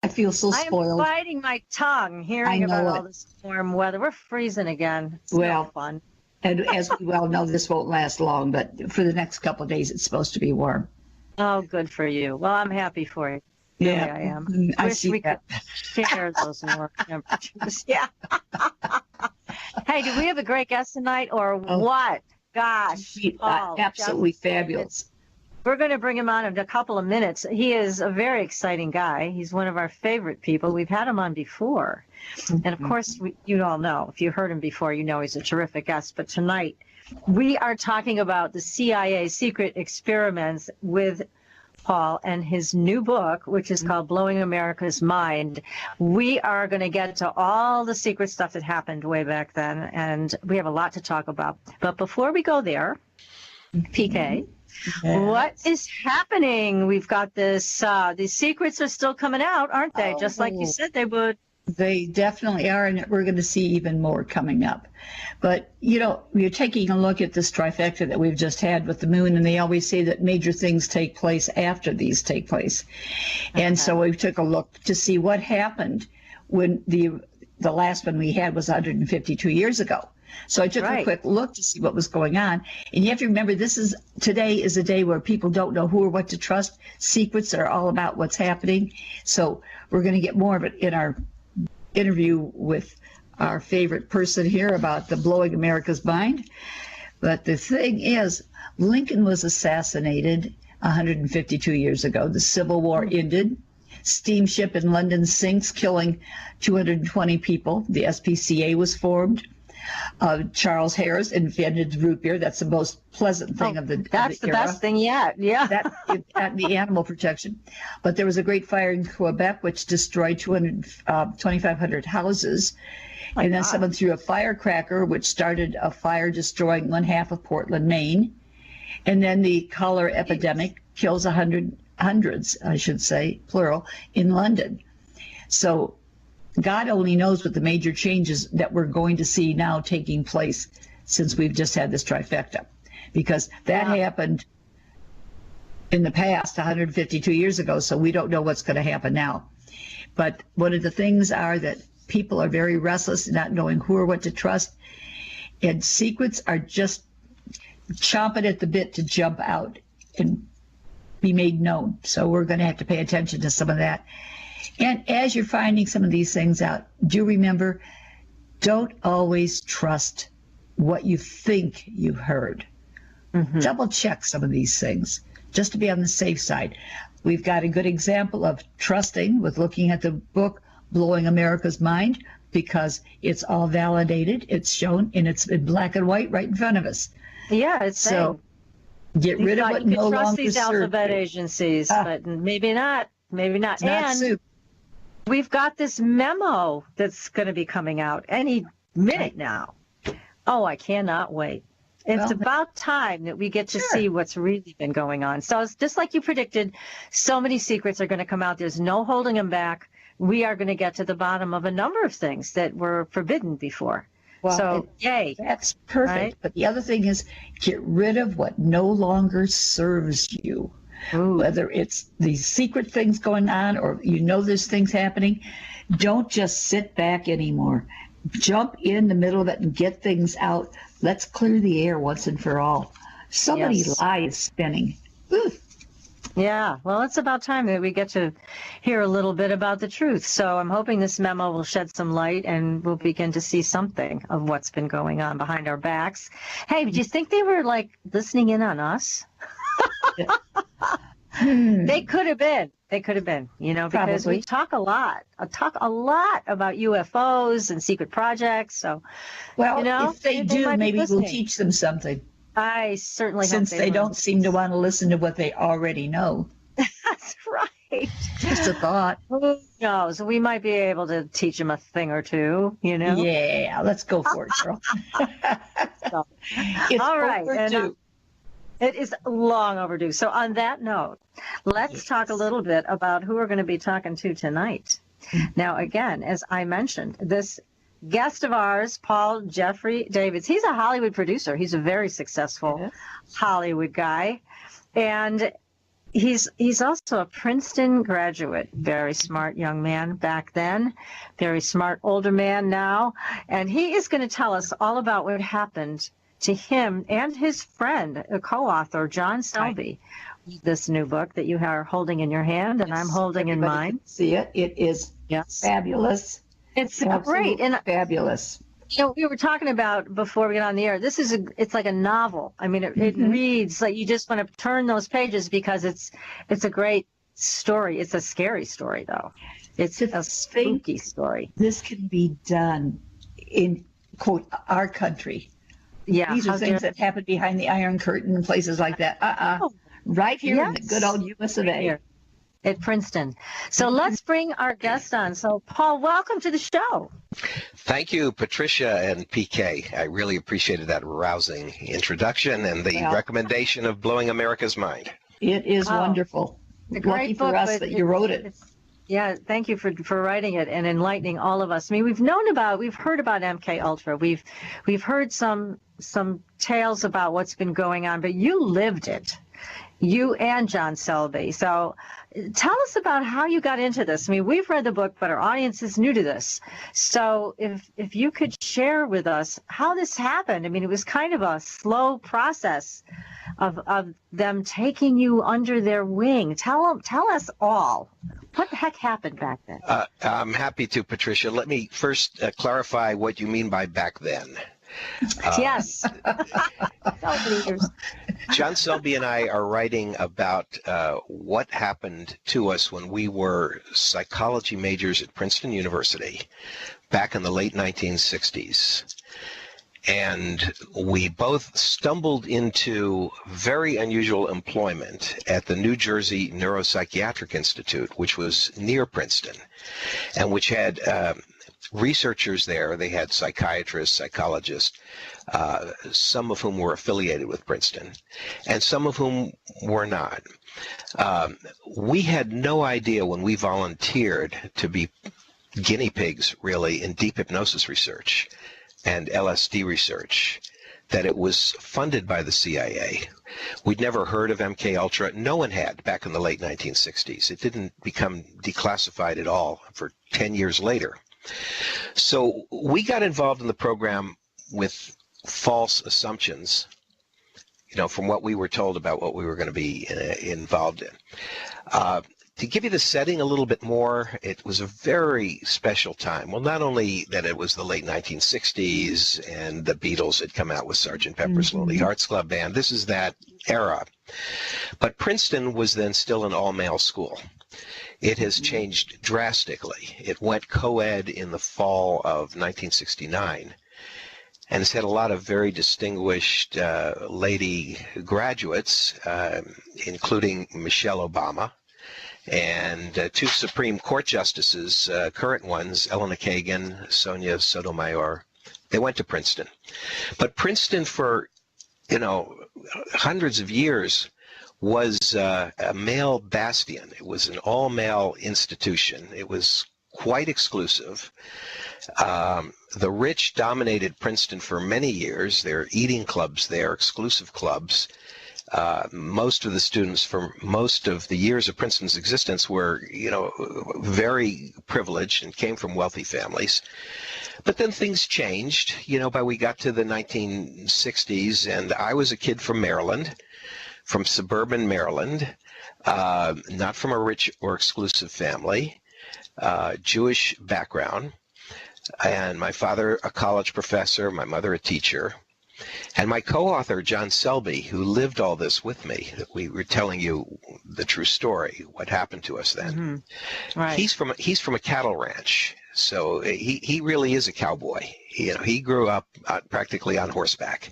I feel so spoiled. I'm biting my tongue hearing about all this warm weather. We're freezing again. It's no fun. And as we well know, this won't last long, but for the next couple of days, it's supposed to be warm. Oh, good for you. Well, I'm happy for you. Yeah, really, I am. I wish see we that. could share those warm temperatures. Yeah. Hey, do we have a great guest tonight or what? Gosh. Paul, absolutely fabulous. We're going to bring him on in a couple of minutes. He is a very exciting guy. He's one of our favorite people. We've had him on before. And, of course, you all know. If you heard him before, you know he's a terrific guest. But tonight, we are talking about the CIA secret experiments with Paul and his new book, which is called Blowing America's Mind. We are going to get to all the secret stuff that happened way back then, and we have a lot to talk about. But before we go there, PK, what is happening? We've got this, these secrets are still coming out, aren't they? Just like you said they would. They definitely are, and we're going to see even more coming up. But, you know, you're taking a look at this trifecta that we've just had with the moon, and they always say that major things take place after these take place. And so we took a look to see what happened when the last one we had was 152 years ago. So I took a quick look to see what was going on. And you have to remember, today is a day where people don't know who or what to trust. Secrets are all about what's happening. So we're going to get more of it in our interview with our favorite person here about the blowing America's mind. But the thing is, Lincoln was assassinated 152 years ago. The Civil War ended. Steamship in London sinks, killing 220 people. The SPCA was formed. Charles Harris invented root beer. That's the most pleasant thing of the That's the best thing yet. Yeah. The animal protection. But there was a great fire in Quebec which destroyed 2,500 houses. And then someone threw a firecracker which started a fire destroying one half of Portland, Maine. And then the cholera epidemic kills hundreds, I should say, plural, in London. So God only knows what the major changes that we're going to see now taking place since we've just had this trifecta, because that happened in the past 152 years ago, so we don't know what's going to happen now. But one of the things are that people are very restless, not knowing who or what to trust, and secrets are just chomping at the bit to jump out and be made known. So we're going to have to pay attention to some of that. And as you're finding some of these things out, do remember, don't always trust what you think you heard. Double check some of these things just to be on the safe side. We've got a good example of trusting with looking at the book Blowing America's Mind, because it's all validated, it's shown, and it's in black and white right in front of us. Yeah, it's so get rid of what no longer trust these serves alphabet you. agencies, but maybe not. Maybe not. It's not and soup. We've got this memo that's going to be coming out any minute now. Oh, I cannot wait. It's about time that we get to see what's really been going on. So it's just like you predicted, so many secrets are going to come out. There's no holding them back. We are going to get to the bottom of a number of things that were forbidden before. Well, so, yay. That's perfect. Right? But the other thing is, get rid of what no longer serves you. Ooh. Whether it's these secret things going on or you know there's things happening, don't just sit back anymore. Jump in the middle of it and get things out. Let's clear the air once and for all. So many lies spinning. Ooh. Yeah, well, it's about time that we get to hear a little bit about the truth. So I'm hoping this memo will shed some light and we'll begin to see something of what's been going on behind our backs. Hey, do you think they were, like, listening in on us? They could have been. They could have been, you know, because we talk a lot. about UFOs and secret projects. So, well, you know, if they do, maybe we'll teach them something. I certainly hope since they don't seem to want to listen to what they already know. That's right. Just a thought. Who knows? We might be able to teach them a thing or two, you know? Yeah, let's go for it, girl. It's all right. overdue. It is long overdue. So on that note, let's talk a little bit about who we're going to be talking to tonight. Now, again, as I mentioned, this guest of ours, Paul Jeffrey Davids, he's a Hollywood producer. He's a very successful Hollywood guy. And He's also a Princeton graduate, very smart young man back then, very smart older man now, and he is going to tell us all about what happened to him and his friend, a co-author, John Selby, this new book that you are holding in your hand and I'm holding in mine. See it? It is fabulous. It's great and fabulous. You know, we were talking about before we get on the air. It's like a novel. I mean, it reads like you just want to turn those pages because it's a great story. It's a scary story, though. It's a spooky story. This can be done in, quote, our country. Yeah. These are things that happen behind the Iron Curtain and places like that. Right here in the good old US of A. Here at Princeton. So let's bring our guest on. So, Paul, welcome to the show. Thank you, Patricia and PK. I really appreciated that rousing introduction and the recommendation of Blowing America's Mind. It is wonderful. It's a great Lucky book, for us that you wrote it. Yeah, thank you for writing it and enlightening all of us. I mean, we've heard about MK Ultra. We've heard some tales about what's been going on, but you lived it. You and John Selby. So tell us about how you got into this. I mean, we've read the book, but our audience is new to this. So if you could share with us how this happened. I mean, it was kind of a slow process of them taking you under their wing. Tell us all. What the heck happened back then? I'm happy to, Patricia. Let me first clarify what you mean by back then. Yes. John Selby and I are writing about what happened to us when we were psychology majors at Princeton University back in the late 1960s. And we both stumbled into very unusual employment at the New Jersey Neuropsychiatric Institute, which was near Princeton, and which had researchers there. They had psychiatrists, psychologists, some of whom were affiliated with Princeton, and some of whom were not. We had no idea when we volunteered to be guinea pigs, really, in deep hypnosis research and LSD research, that it was funded by the CIA. We'd never heard of MK Ultra. No one had back in the late 1960s. It didn't become declassified at all for 10 years later. So we got involved in the program with false assumptions, from what we were told about what we were going to be involved in. To give you the setting a little bit more, it was a very special time. Well, not only that it was the late 1960s and the Beatles had come out with Sgt. Pepper's Lonely Hearts Club Band. This is that era. But Princeton was then still an all-male school. It has changed drastically. It went co-ed in the fall of 1969. And it's had a lot of very distinguished lady graduates, including Michelle Obama, and two Supreme Court justices, current ones, Elena Kagan, Sonia Sotomayor. They went to Princeton. But Princeton for, hundreds of years was a male bastion. It was an all-male institution. It was quite exclusive. The rich dominated Princeton for many years. There are eating clubs there, exclusive clubs. Most of the students for most of the years of Princeton's existence were, very privileged and came from wealthy families. But then things changed, by we got to the 1960s, and I was a kid from Maryland, from suburban Maryland, not from a rich or exclusive family, Jewish background, and my father a college professor, my mother a teacher. And my co-author, John Selby, who lived all this with me, we were telling you the true story, what happened to us then. Mm-hmm. Right. He's from a cattle ranch, so he really is a cowboy. He grew up practically on horseback.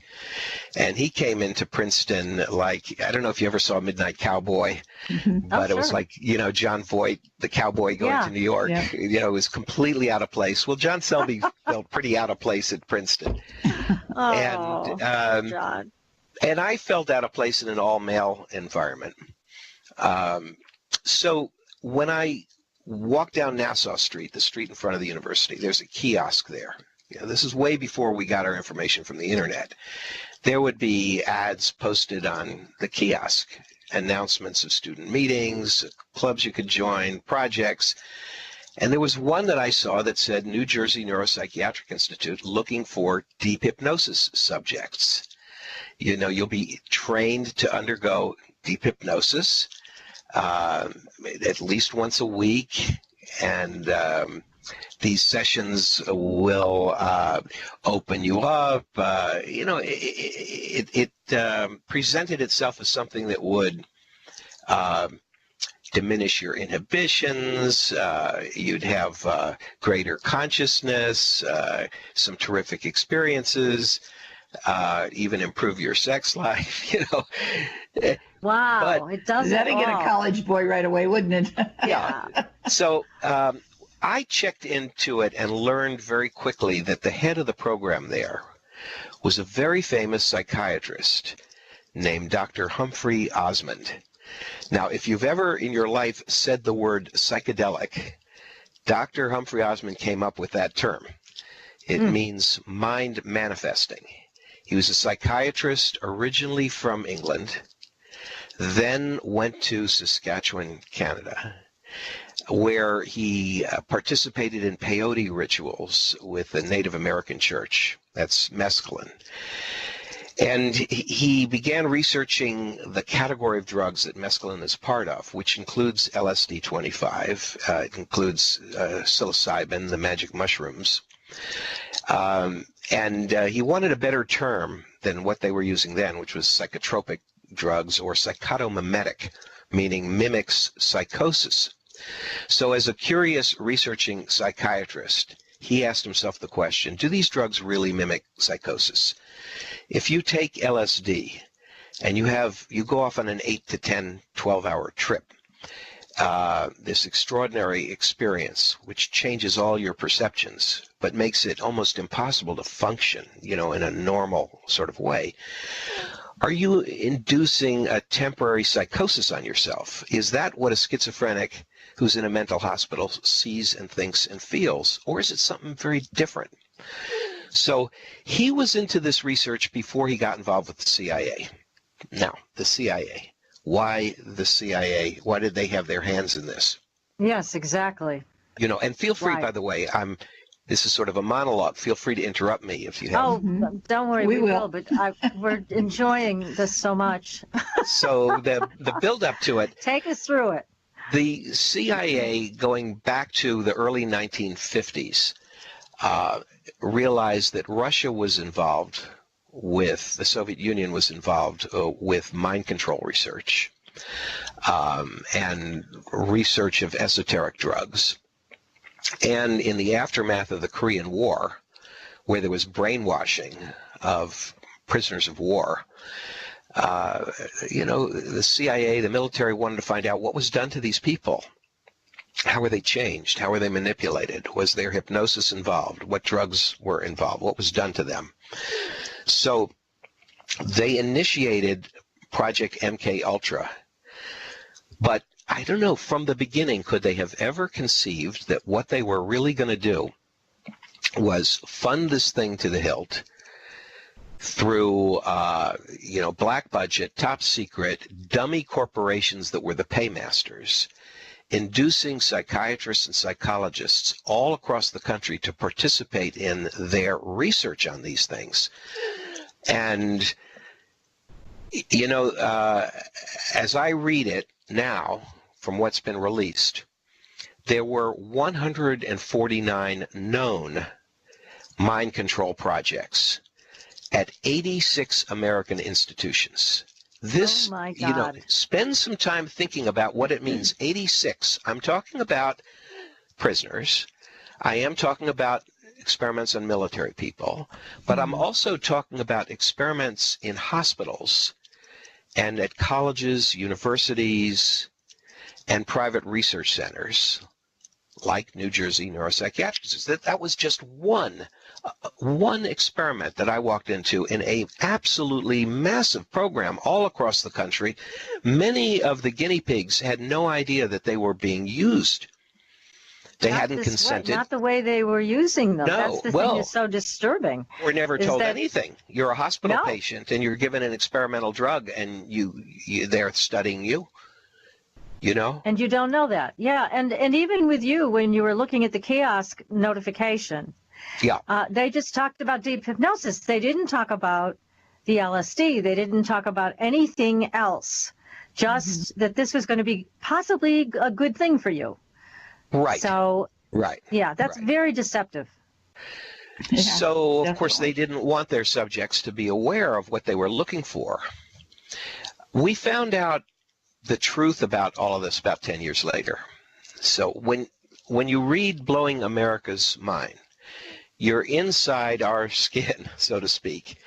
And he came into Princeton like, I don't know if you ever saw Midnight Cowboy, but it was like, John Voight, the cowboy going to New York, it was completely out of place. Well, John Selby felt pretty out of place at Princeton. John. And I felt out of place in an all-male environment. So when I walked down Nassau Street, the street in front of the university, there's a kiosk there. This is way before we got our information from the internet. There would be ads posted on the kiosk, announcements of student meetings, clubs you could join, projects. And there was one that I saw that said New Jersey Neuropsychiatric Institute looking for deep hypnosis subjects. You know, you'll be trained to undergo deep hypnosis at least once a week, and these sessions will open you up. You know, it presented itself as something that would diminish your inhibitions. You'd have greater consciousness, some terrific experiences, even improve your sex life. You know. Wow, but it does That'd it get a all. college boy right away, wouldn't it? Yeah. So I checked into it and learned very quickly that the head of the program there was a very famous psychiatrist named Dr. Humphrey Osmond. Now, if you've ever in your life said the word psychedelic, Dr. Humphrey Osmond came up with that term. It means mind manifesting. He was a psychiatrist originally from England, then went to Saskatchewan, Canada, where he participated in peyote rituals with the Native American church. That's mescaline. And he began researching the category of drugs that mescaline is part of, which includes LSD-25, it includes psilocybin, the magic mushrooms. And he wanted a better term than what they were using then, which was psychotropic drugs or psychotomimetic, meaning mimics psychosis. So as a curious researching psychiatrist, he asked himself the question, do these drugs really mimic psychosis? If you take LSD and you go off on an 8 to 10, 12-hour trip, this extraordinary experience, which changes all your perceptions, but makes it almost impossible to function, you know, in a normal sort of way. Are you inducing a temporary psychosis on yourself? Is that what a schizophrenic who's in a mental hospital sees and thinks and feels? Or is it something very different? So he was into this research before he got involved with the CIA. Now, the CIA. Why the CIA? Why did they have their hands in this? Yes, exactly. You know, and feel free, Right. by the way, this is sort of a monologue. Feel free to interrupt me if you have. Oh, don't worry, We we will. will. But we're enjoying this so much. So the build up to it, Take us through it. the CIA, going back to the early 1950s, realized that Russia was involved with, the Soviet Union was involved with mind control research and research of esoteric drugs. And in the aftermath of the Korean War, where there was brainwashing of prisoners of war, you know, the CIA, the military wanted to find out what was done to these people. How were they changed? How were they manipulated? Was there hypnosis involved? What drugs were involved? What was done to them? So they initiated Project MK Ultra. But I don't know, from the beginning, could they have ever conceived that what they were really going to do was fund this thing to the hilt through, you know, black budget, top secret, dummy corporations that were the paymasters, inducing psychiatrists and psychologists all across the country to participate in their research on these things. And, you know, as I read it now, from what's been released, there were 149 known mind control projects at 86 American institutions. This, Oh my you know, God. spend some time thinking about what it means. 86. I'm talking about prisoners. I am talking about experiments on military people, but I'm also talking about experiments in hospitals and at colleges, universities, and private research centers like New Jersey Neuropsychiatric Institute. That was just one experiment that I walked into in a absolutely massive program all across the country. Many of the guinea pigs had no idea that they were being used They Not hadn't this way, consented. not the way they were using them. No, That's the well, thing that's so disturbing. We're never is told that- anything. You're a hospital No. patient and you're given an experimental drug and they're studying you, you know? And you don't know that. Yeah, and even with you, when you were looking at the kiosk notification, Yeah. they just talked about deep hypnosis. They didn't talk about the LSD. They didn't talk about anything else, just that this was going to be possibly a good thing for you. Right. So, right. yeah, that's Right. very deceptive. Yeah, So, of course, definitely. they didn't want their subjects to be aware of what they were looking for. We found out the truth about all of this about 10 years later. So when you read Blowing America's Mind, you're inside our skin, so to speak,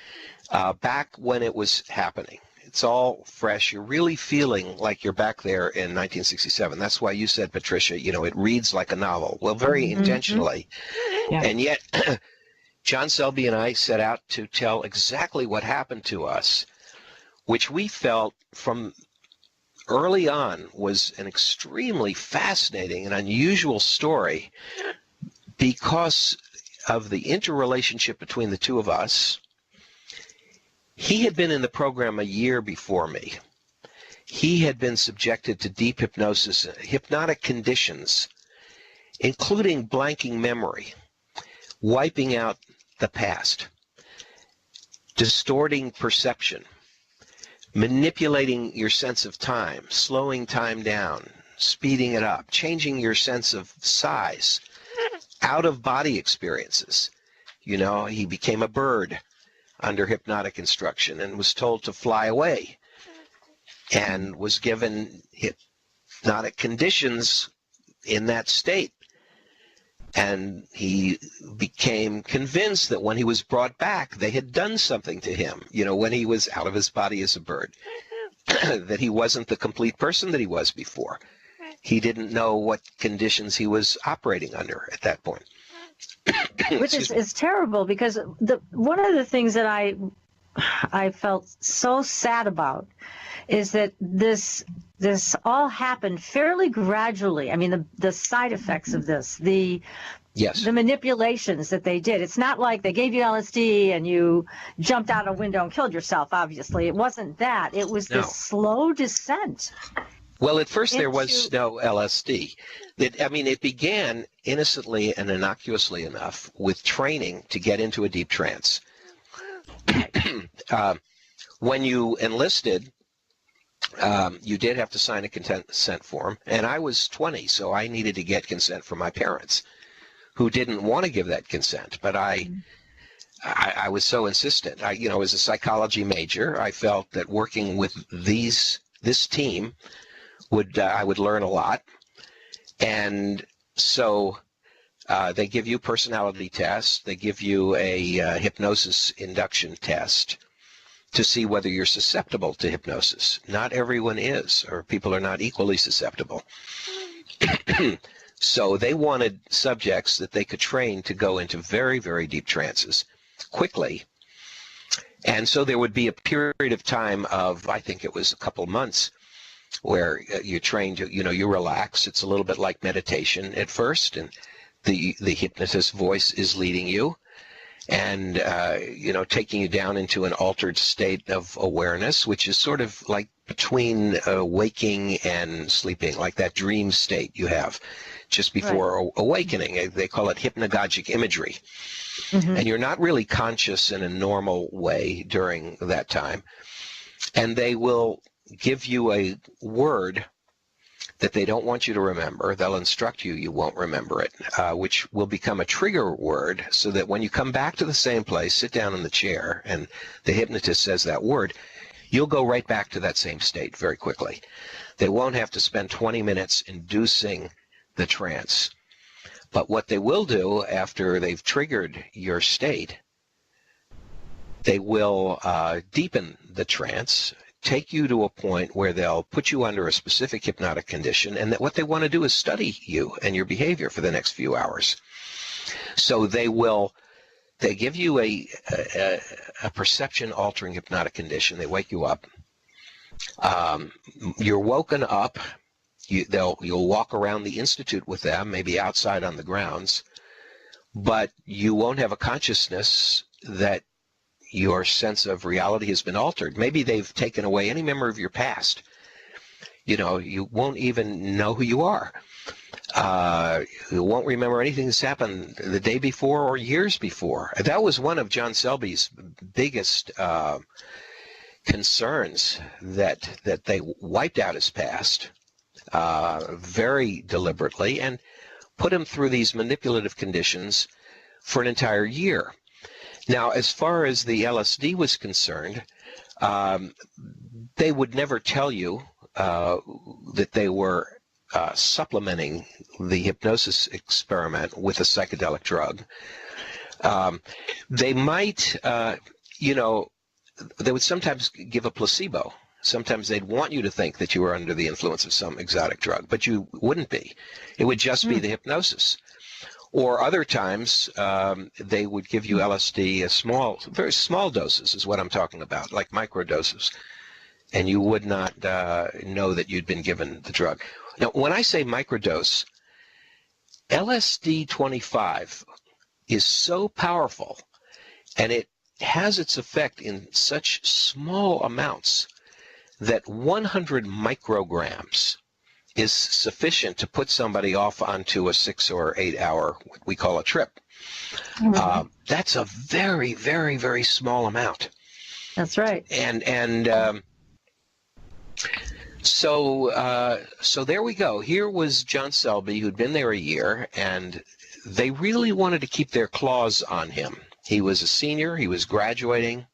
back when it was happening. It's all fresh. You're really feeling like you're back there in 1967. That's why you said, Patricia, it reads like a novel. Well, very intentionally. Yeah. And yet, John Selby and I set out to tell exactly what happened to us, which we felt from early on was an extremely fascinating and unusual story because of the interrelationship between the two of us. He had been in the program a year before me. He had been subjected to deep hypnosis, hypnotic conditions, including blanking memory, wiping out the past, distorting perception, manipulating your sense of time, slowing time down, speeding it up, changing your sense of size, out-of-body experiences. He became a bird under hypnotic instruction and was told to fly away and was given hypnotic conditions in that state. And he became convinced that when he was brought back, they had done something to him, when he was out of his body as a bird, that he wasn't the complete person that he was before. He didn't know what conditions he was operating under at that point. Which is terrible, because one of the things that I felt so sad about is that this all happened fairly gradually. I mean, the side effects of this, the manipulations that they did. It's not like they gave you LSD and you jumped out a window and killed yourself, obviously. It wasn't that. It was this slow descent. Well, at first there was no LSD. It began innocently and innocuously enough with training to get into a deep trance. When you enlisted, you did have to sign a consent form, and I was 20, so I needed to get consent from my parents, who didn't want to give that consent, but I was so insistent. As a psychology major, I felt that working with this team I would learn a lot, and so they give you personality tests. They give you a hypnosis induction test to see whether you're susceptible to hypnosis. Not everyone is, or people are not equally susceptible. So they wanted subjects that they could train to go into very, very deep trances quickly. And so there would be a period of time of, I think it was a couple months, where you're trained, you relax. It's a little bit like meditation at first, and the hypnotist voice is leading you and, taking you down into an altered state of awareness, which is sort of like between waking and sleeping, like that dream state you have just before awakening. They call it hypnagogic imagery. Mm-hmm. And you're not really conscious in a normal way during that time. And they will give you a word that they don't want you to remember. They'll instruct you, you won't remember it, which will become a trigger word, so that when you come back to the same place, sit down in the chair, and the hypnotist says that word, you'll go right back to that same state very quickly. They won't have to spend 20 minutes inducing the trance. But what they will do after they've triggered your state, they will deepen the trance, take you to a point where they'll put you under a specific hypnotic condition, and that what they want to do is study you and your behavior for the next few hours. So they give you a perception-altering hypnotic condition. They wake you up. You're woken up You'll walk around the institute with them, maybe outside on the grounds, but you won't have a consciousness that your sense of reality has been altered. Maybe they've taken away any memory of your past. You won't even know who you are. You won't remember anything that's happened the day before or years before. That was one of John Selby's biggest concerns, that they wiped out his past very deliberately and put him through these manipulative conditions for an entire year. Now, as far as the LSD was concerned, they would never tell you that they were supplementing the hypnosis experiment with a psychedelic drug. They might, they would sometimes give a placebo. Sometimes they'd want you to think that you were under the influence of some exotic drug, but you wouldn't be. It would just be the hypnosis. Or other times, they would give you LSD, very small doses is what I'm talking about, like microdoses, and you would not know that you'd been given the drug. Now, when I say microdose, LSD 25 is so powerful, and it has its effect in such small amounts that 100 micrograms is sufficient to put somebody off onto a 6 or 8 hour, what we call a trip. Mm-hmm. That's a very, very, very small amount. That's right. So there we go. Here was John Selby, who'd been there a year, and they really wanted to keep their claws on him. He was a senior. He was graduating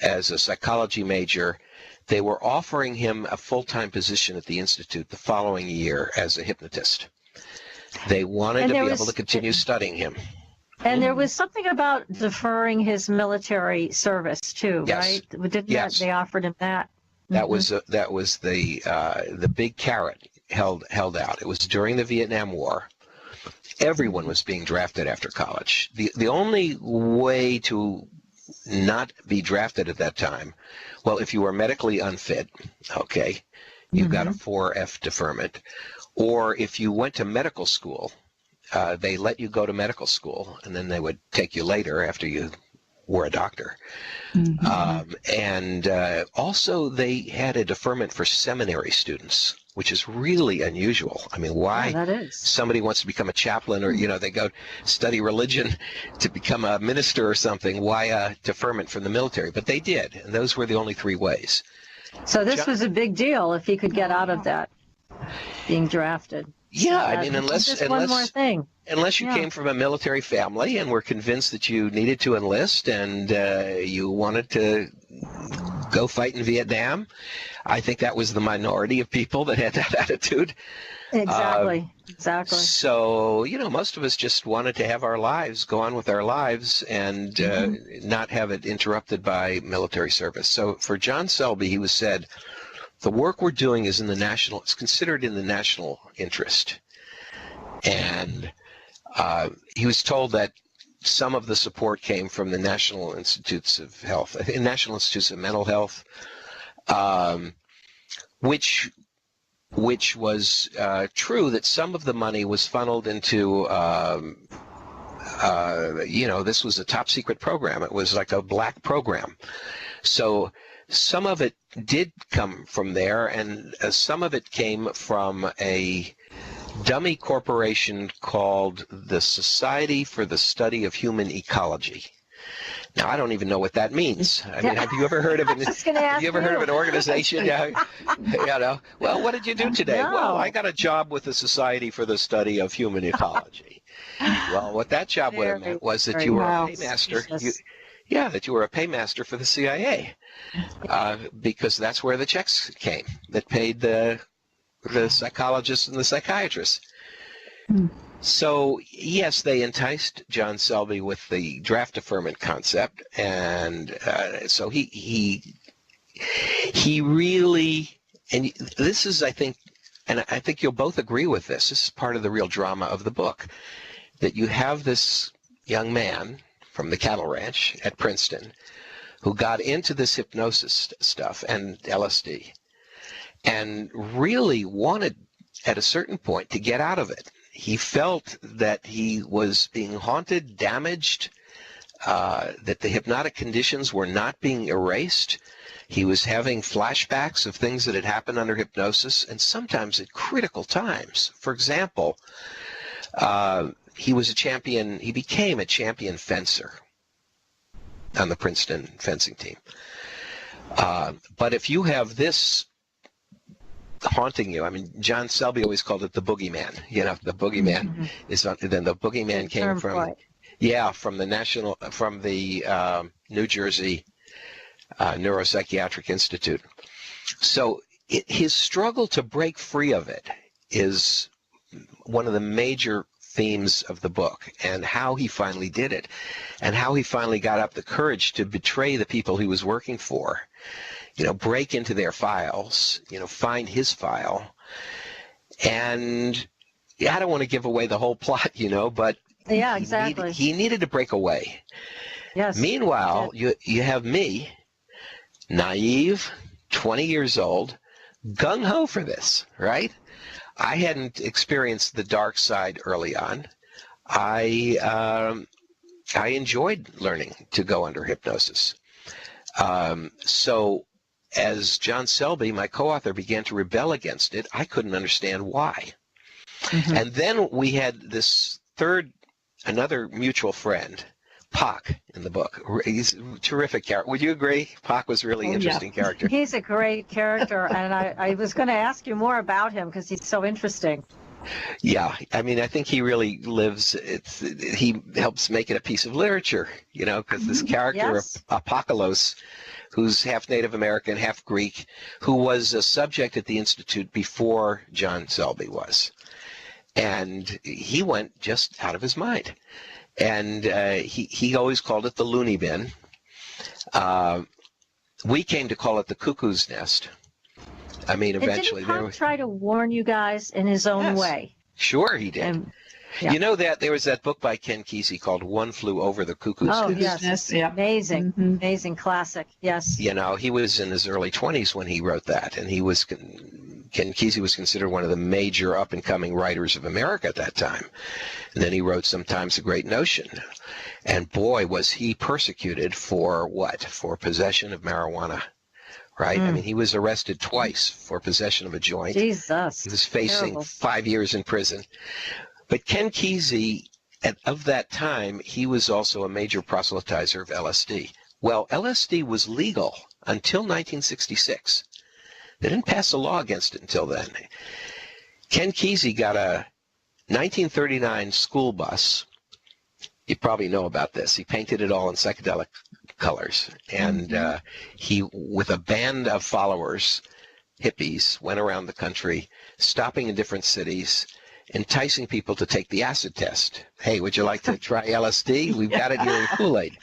as a psychology major. They were offering him a full-time position at the Institute the following year as a hypnotist. They wanted to be able to continue studying him. And there was something about deferring his military service too, yes. Right? Didn't they offered him that? That was the big carrot held out. It was during the Vietnam War. Everyone was being drafted after college. The only way to not be drafted at that time, well, if you were medically unfit, okay, you got a 4F deferment, or if you went to medical school, they let you go to medical school, and then they would take you later after you were a doctor. And also they had a deferment for seminary students, which is really unusual. I mean, why somebody wants to become a chaplain or, they go study religion to become a minister or something, why a deferment from the military? But they did, and those were the only 3 ways. So this was a big deal if he could get out of that, being drafted. Yeah, I mean, unless one more thing. Unless you came from a military family and were convinced that you needed to enlist and you wanted to go fight in Vietnam. I think that was the minority of people that had that attitude. Exactly. So, most of us just wanted to have our lives, go on with our lives, and not have it interrupted by military service. So for John Selby, he was said, the work we're doing is it's considered in the national interest. And he was told that some of the support came from the National Institutes of Health, National Institutes of Mental Health, which was true, that some of the money was funneled into, this was a top secret program. It was like a black program. So some of it did come from there, and some of it came from a dummy corporation called the Society for the Study of Human Ecology. Now, I don't even know what that means. I mean, have you ever heard of an organization? Well, what did you do today? No. Well, I got a job with the Society for the Study of Human Ecology. Well, what that job would have meant was that you were a paymaster. That you were a paymaster for the CIA, because that's where the checks came that paid the psychologists and the psychiatrists. So, yes, they enticed John Selby with the draft deferment concept, and so he really, and this is, I think, and I think you'll both agree with this, this is part of the real drama of the book, that you have this young man from the cattle ranch at Princeton who got into this hypnosis stuff and LSD, and really wanted at a certain point to get out of it. He felt that he was being haunted, damaged, that the hypnotic conditions were not being erased. He was having flashbacks of things that had happened under hypnosis, and sometimes at critical times. For example, he became a champion fencer on the Princeton fencing team. But if you have this haunting you, I mean, John Selby always called it the boogeyman. You know, the boogeyman is then the boogeyman came from the New Jersey Neuropsychiatric Institute. So his struggle to break free of it is one of the major themes of the book, and how he finally did it, and how he finally got up the courage to betray the people he was working for, you know, break into their files, you know, find his file. And I don't want to give away the whole plot, you know, but yeah, exactly. He needed to break away. Yes. Meanwhile, you have me, naive, 20 years old, gung-ho for this, right? I hadn't experienced the dark side early on. I enjoyed learning to go under hypnosis. So as John Selby, my co-author, began to rebel against it, I couldn't understand why. Mm-hmm. And then we had another mutual friend, Pac, in the book. He's a terrific character. Would you agree? Pac was really interesting character. He's a great character, and I was going to ask you more about him because he's so interesting. Yeah, I mean, I think he really lives. He helps make it a piece of literature, you know, because this character, yes, Apocalypse, who's half Native American, half Greek, who was a subject at the Institute before John Selby was, and he went just out of his mind. And he always called it the loony bin. We came to call it the cuckoo's nest. I mean, eventually. Didn't Pac try to warn you guys in his own way? Sure, he did. Yeah. You know that there was that book by Ken Kesey called One Flew Over the Cuckoo's Nest. Oh, yes. Yeah. Amazing. Mm-hmm. Amazing classic. Yes. You know, he was in his early 20s when he wrote that, and Ken Kesey was considered one of the major up-and-coming writers of America at that time. And then he wrote Sometimes a Great Notion. And boy, was he persecuted for what? For possession of marijuana. Right? I mean, he was arrested twice for possession of a joint. Jesus. He was facing 5 years in prison. But Ken Kesey, of that time, he was also a major proselytizer of LSD. Well, LSD was legal until 1966. They didn't pass a law against it until then. Ken Kesey got a 1939 school bus. You probably know about this. He painted it all in psychedelic colors. And he, with a band of followers, hippies, went around the country, stopping in different cities, enticing people to take the acid test. Hey, would you like to try LSD? We've got it here in Kool-Aid.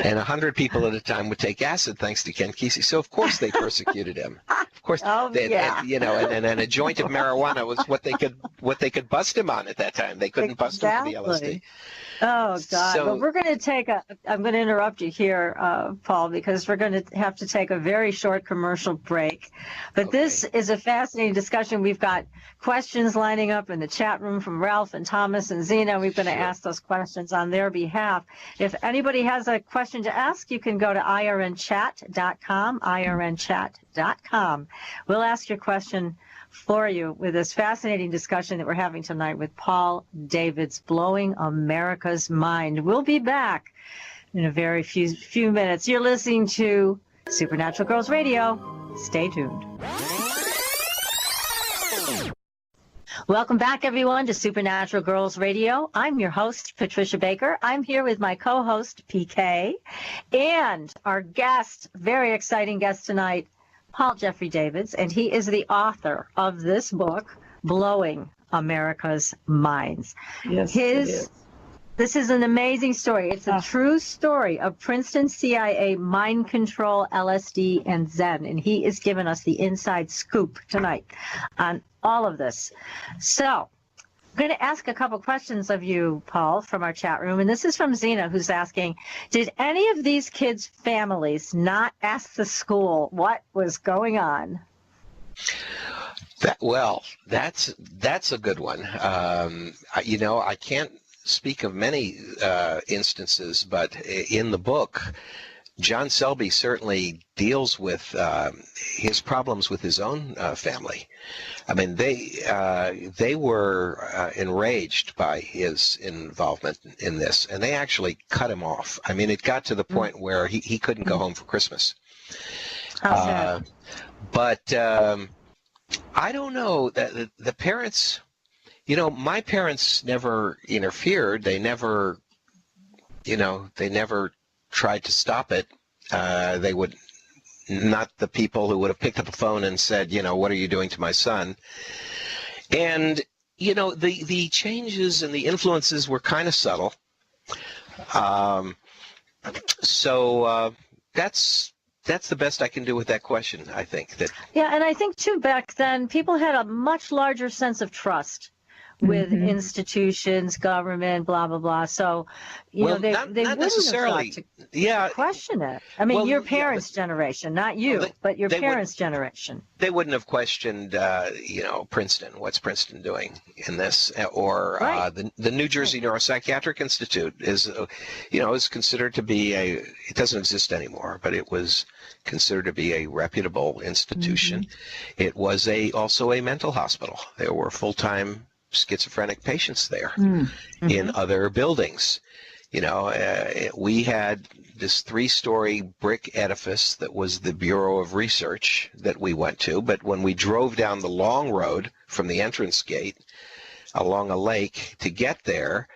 And 100 people at a time would take acid thanks to Ken Kesey. So, of course, they persecuted him. Of course, you know, and a joint of marijuana was what they could bust him on at that time. They couldn't bust him for the LSD. Oh, God. So, but we're going to I'm going to interrupt you here, Paul, because we're going to have to take a very short commercial break. But this is a fascinating discussion. We've got questions lining up in the chat room from Ralph and Thomas and Zena. We're going to ask those questions on their behalf. If anybody has a question to ask, you can go to irnchat.com, irnchat.com. We'll ask your question for you with this fascinating discussion that we're having tonight with Paul Davids, Blowing America's Mind. We'll be back in a very few minutes. You're listening to Supernatural Girlz Radio. Stay tuned. Welcome back, everyone, to Supernatural Girlz Radio. I'm your host, Patricia Baker. I'm here with my co-host, PK, and our guest, very exciting guest tonight, Paul Jeffrey Davids, and he is the author of this book, Blowing America's Minds. Yes, it is. This is an amazing story. It's a true story of Princeton CIA mind control, LSD, and Zen, and he is giving us the inside scoop tonight on all of this. So I'm going to ask a couple questions of you, Paul, from our chat room. And this is from Zena, who's asking, did any of these kids' families not ask the school what was going on? That's a good one. I can't speak of many instances, but in the book, John Selby certainly deals with his problems with his own family. I mean, they were enraged by his involvement in this, and they actually cut him off. I mean, it got to the point where he couldn't go home for Christmas. But I don't know. The parents, my parents never interfered. They never tried to stop it. They would not the people who would have picked up the phone and said, what are you doing to my son? And, the changes and the influences were kind of subtle. So that's the best I can do with that question, I think. Yeah, and I think, too, back then, people had a much larger sense of trust with institutions, government, blah, blah, blah. So, they not wouldn't necessarily have to question it. I mean, your parents' generation, not you, but your parents' generation. They wouldn't have questioned, Princeton. What's Princeton doing in this? Or the New Jersey Neuropsychiatric Institute is considered to be it doesn't exist anymore, but it was considered to be a reputable institution. It was also a mental hospital. There were full-time schizophrenic patients there in other buildings. We had this 3-story brick edifice that was the Bureau of Research that we went to, but when we drove down the long road from the entrance gate along a lake to get there,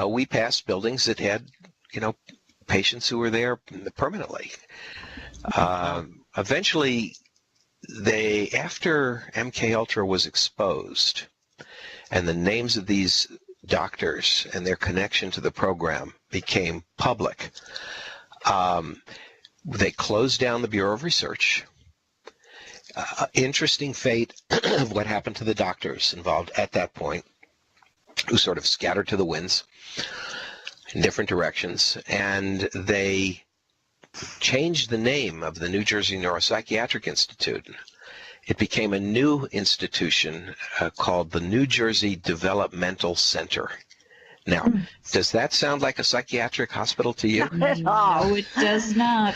we passed buildings that had, patients who were there permanently. Eventually, after MK Ultra was exposed, and the names of these doctors and their connection to the program became public, they closed down the Bureau of Research. Interesting fate of what happened to the doctors involved at that point, who sort of scattered to the winds in different directions, and they changed the name of the New Jersey Neuropsychiatric Institute. It became a new institution called the New Jersey Developmental Center. Now, does that sound like a psychiatric hospital to you? No, it does not.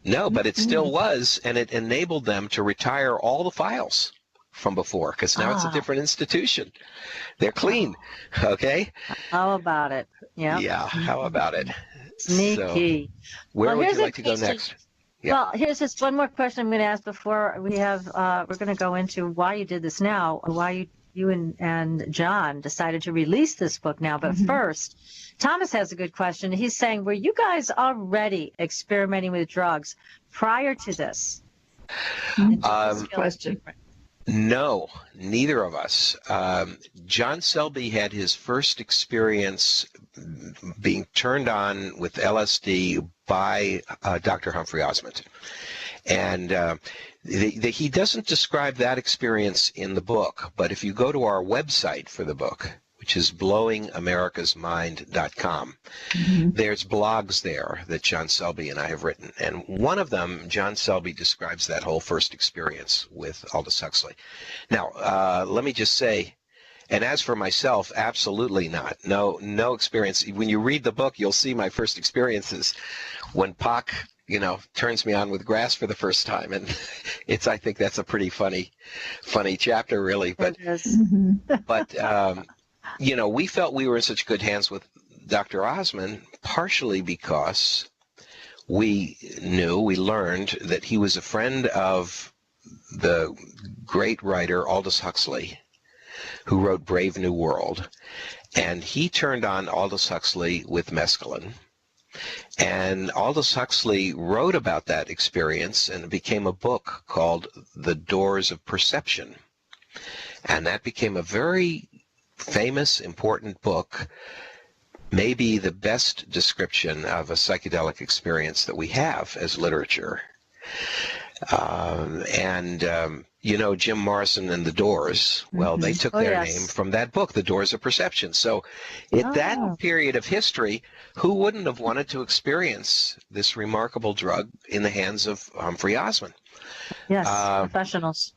No, but it still was, and it enabled them to retire all the files from before, because now it's a different institution. They're clean, okay? How about it? Yeah, how about it? Sneaky. So, where would you like to go next? Yeah. Well, here's just one more question I'm going to ask before we have. We're going to go into why you did this now, why you and John decided to release this book now. But first, Thomas has a good question. He's saying, were you guys already experimenting with drugs prior to this? Question. No, neither of us. John Selby had his first experience being turned on with LSD by Dr. Humphrey Osmond. And he doesn't describe that experience in the book, but if you go to our website for the book, which is blowingamericasmind.com. There's blogs there that John Selby and I have written. And one of them, John Selby describes that whole first experience with Aldous Huxley. Now, let me just say, and as for myself, absolutely not. No experience. When you read the book, you'll see my first experiences when Pac, turns me on with grass for the first time. And I think that's a pretty funny chapter, really. But, we felt we were in such good hands with Dr. Osmond, partially because we learned that he was a friend of the great writer Aldous Huxley, who wrote Brave New World. And he turned on Aldous Huxley with mescaline. And Aldous Huxley wrote about that experience, and it became a book called The Doors of Perception. And that became a very famous, important book, maybe the best description of a psychedelic experience that we have as literature. Jim Morrison and the Doors, well, they took their name from that book, The Doors of Perception. So at that period of history, who wouldn't have wanted to experience this remarkable drug in the hands of Humphrey Osmond? Yes, professionals.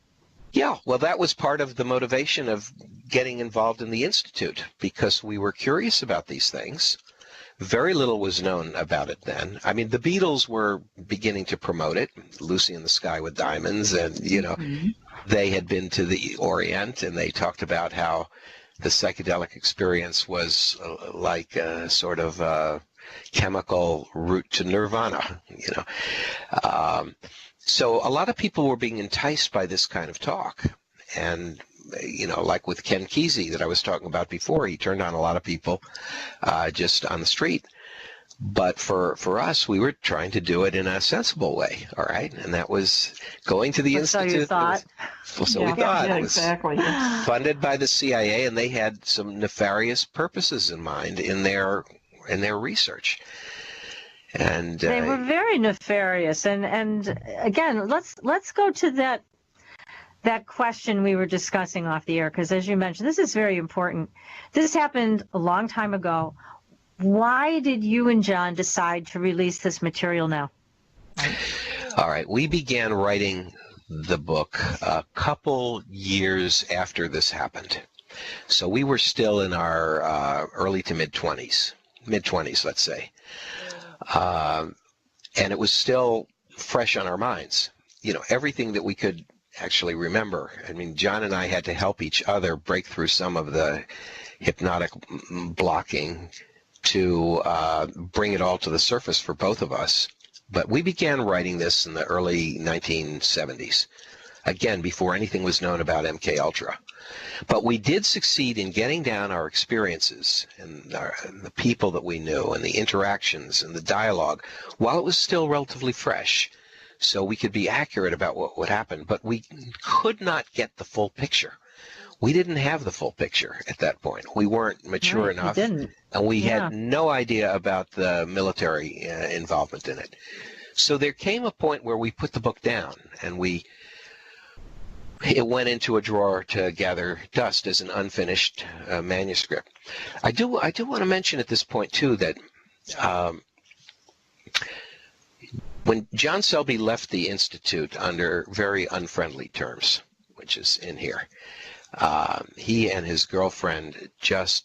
Yeah, well, that was part of the motivation of getting involved in the Institute, because we were curious about these things. Very little was known about it then. I mean, the Beatles were beginning to promote it, Lucy in the Sky with Diamonds, and, they had been to the Orient, and they talked about how the psychedelic experience was like a sort of chemical route to nirvana, So a lot of people were being enticed by this kind of talk. And, like with Ken Kesey that I was talking about before, he turned on a lot of people just on the street. But for us, we were trying to do it in a sensible way, all right? And that was going to the Institute. So you thought. We thought. Yeah, It was exactly. funded by the CIA, and they had some nefarious purposes in mind in their research. And they were very nefarious. And again, let's go to that question we were discussing off the air, because as you mentioned, this is very important. This happened a long time ago. Why did you and John decide to release this material now? All right. We began writing the book a couple years after this happened. So we were still in our early to mid-20s, let's say. And it was still fresh on our minds. Everything that we could actually remember. I mean, John and I had to help each other break through some of the hypnotic blocking to bring it all to the surface for both of us. But we began writing this in the early 1970s, again, before anything was known about MK Ultra. But we did succeed in getting down our experiences and the people that we knew and the interactions and the dialogue while it was still relatively fresh, so we could be accurate about what would happen. But we could not get the full picture. We didn't have the full picture at that point. We weren't mature enough, and we had no idea about the military involvement in it. So there came a point where we put the book down, and it went into a drawer to gather dust as an unfinished manuscript. I do want to mention at this point, too, that when John Selby left the Institute under very unfriendly terms, which is in here, he and his girlfriend just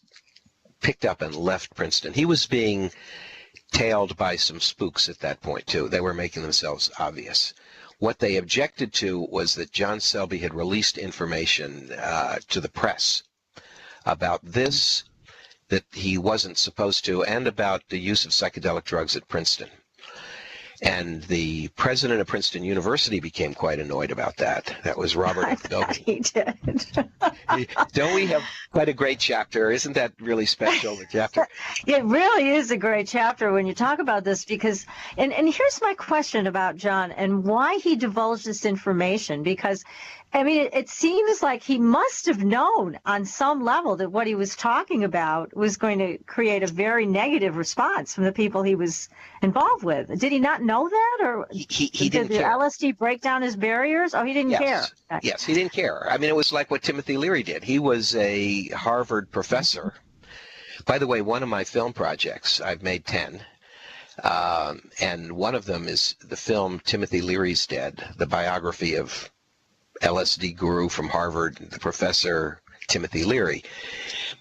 picked up and left Princeton. He was being tailed by some spooks at that point, too. They were making themselves obvious. What they objected to was that John Selby had released information to the press about this that he wasn't supposed to, and about the use of psychedelic drugs at Princeton. And the president of Princeton University became quite annoyed about that. That was Robert F. Goldman. He did. Don't we have quite a great chapter? Isn't that really special, the chapter? It really is a great chapter when you talk about this, because, and here's my question about John and why he divulged this information, because I mean, it seems like he must have known on some level that what he was talking about was going to create a very negative response from the people he was involved with. Did he not know that, or he did didn't the care. LSD break down his barriers? Oh, he didn't care. Yes, he didn't care. I mean, it was like what Timothy Leary did. He was a Harvard professor. By the way, one of my film projects, I've made 10, and one of them is the film Timothy Leary's Dead, the biography of LSD guru from Harvard, the professor Timothy Leary.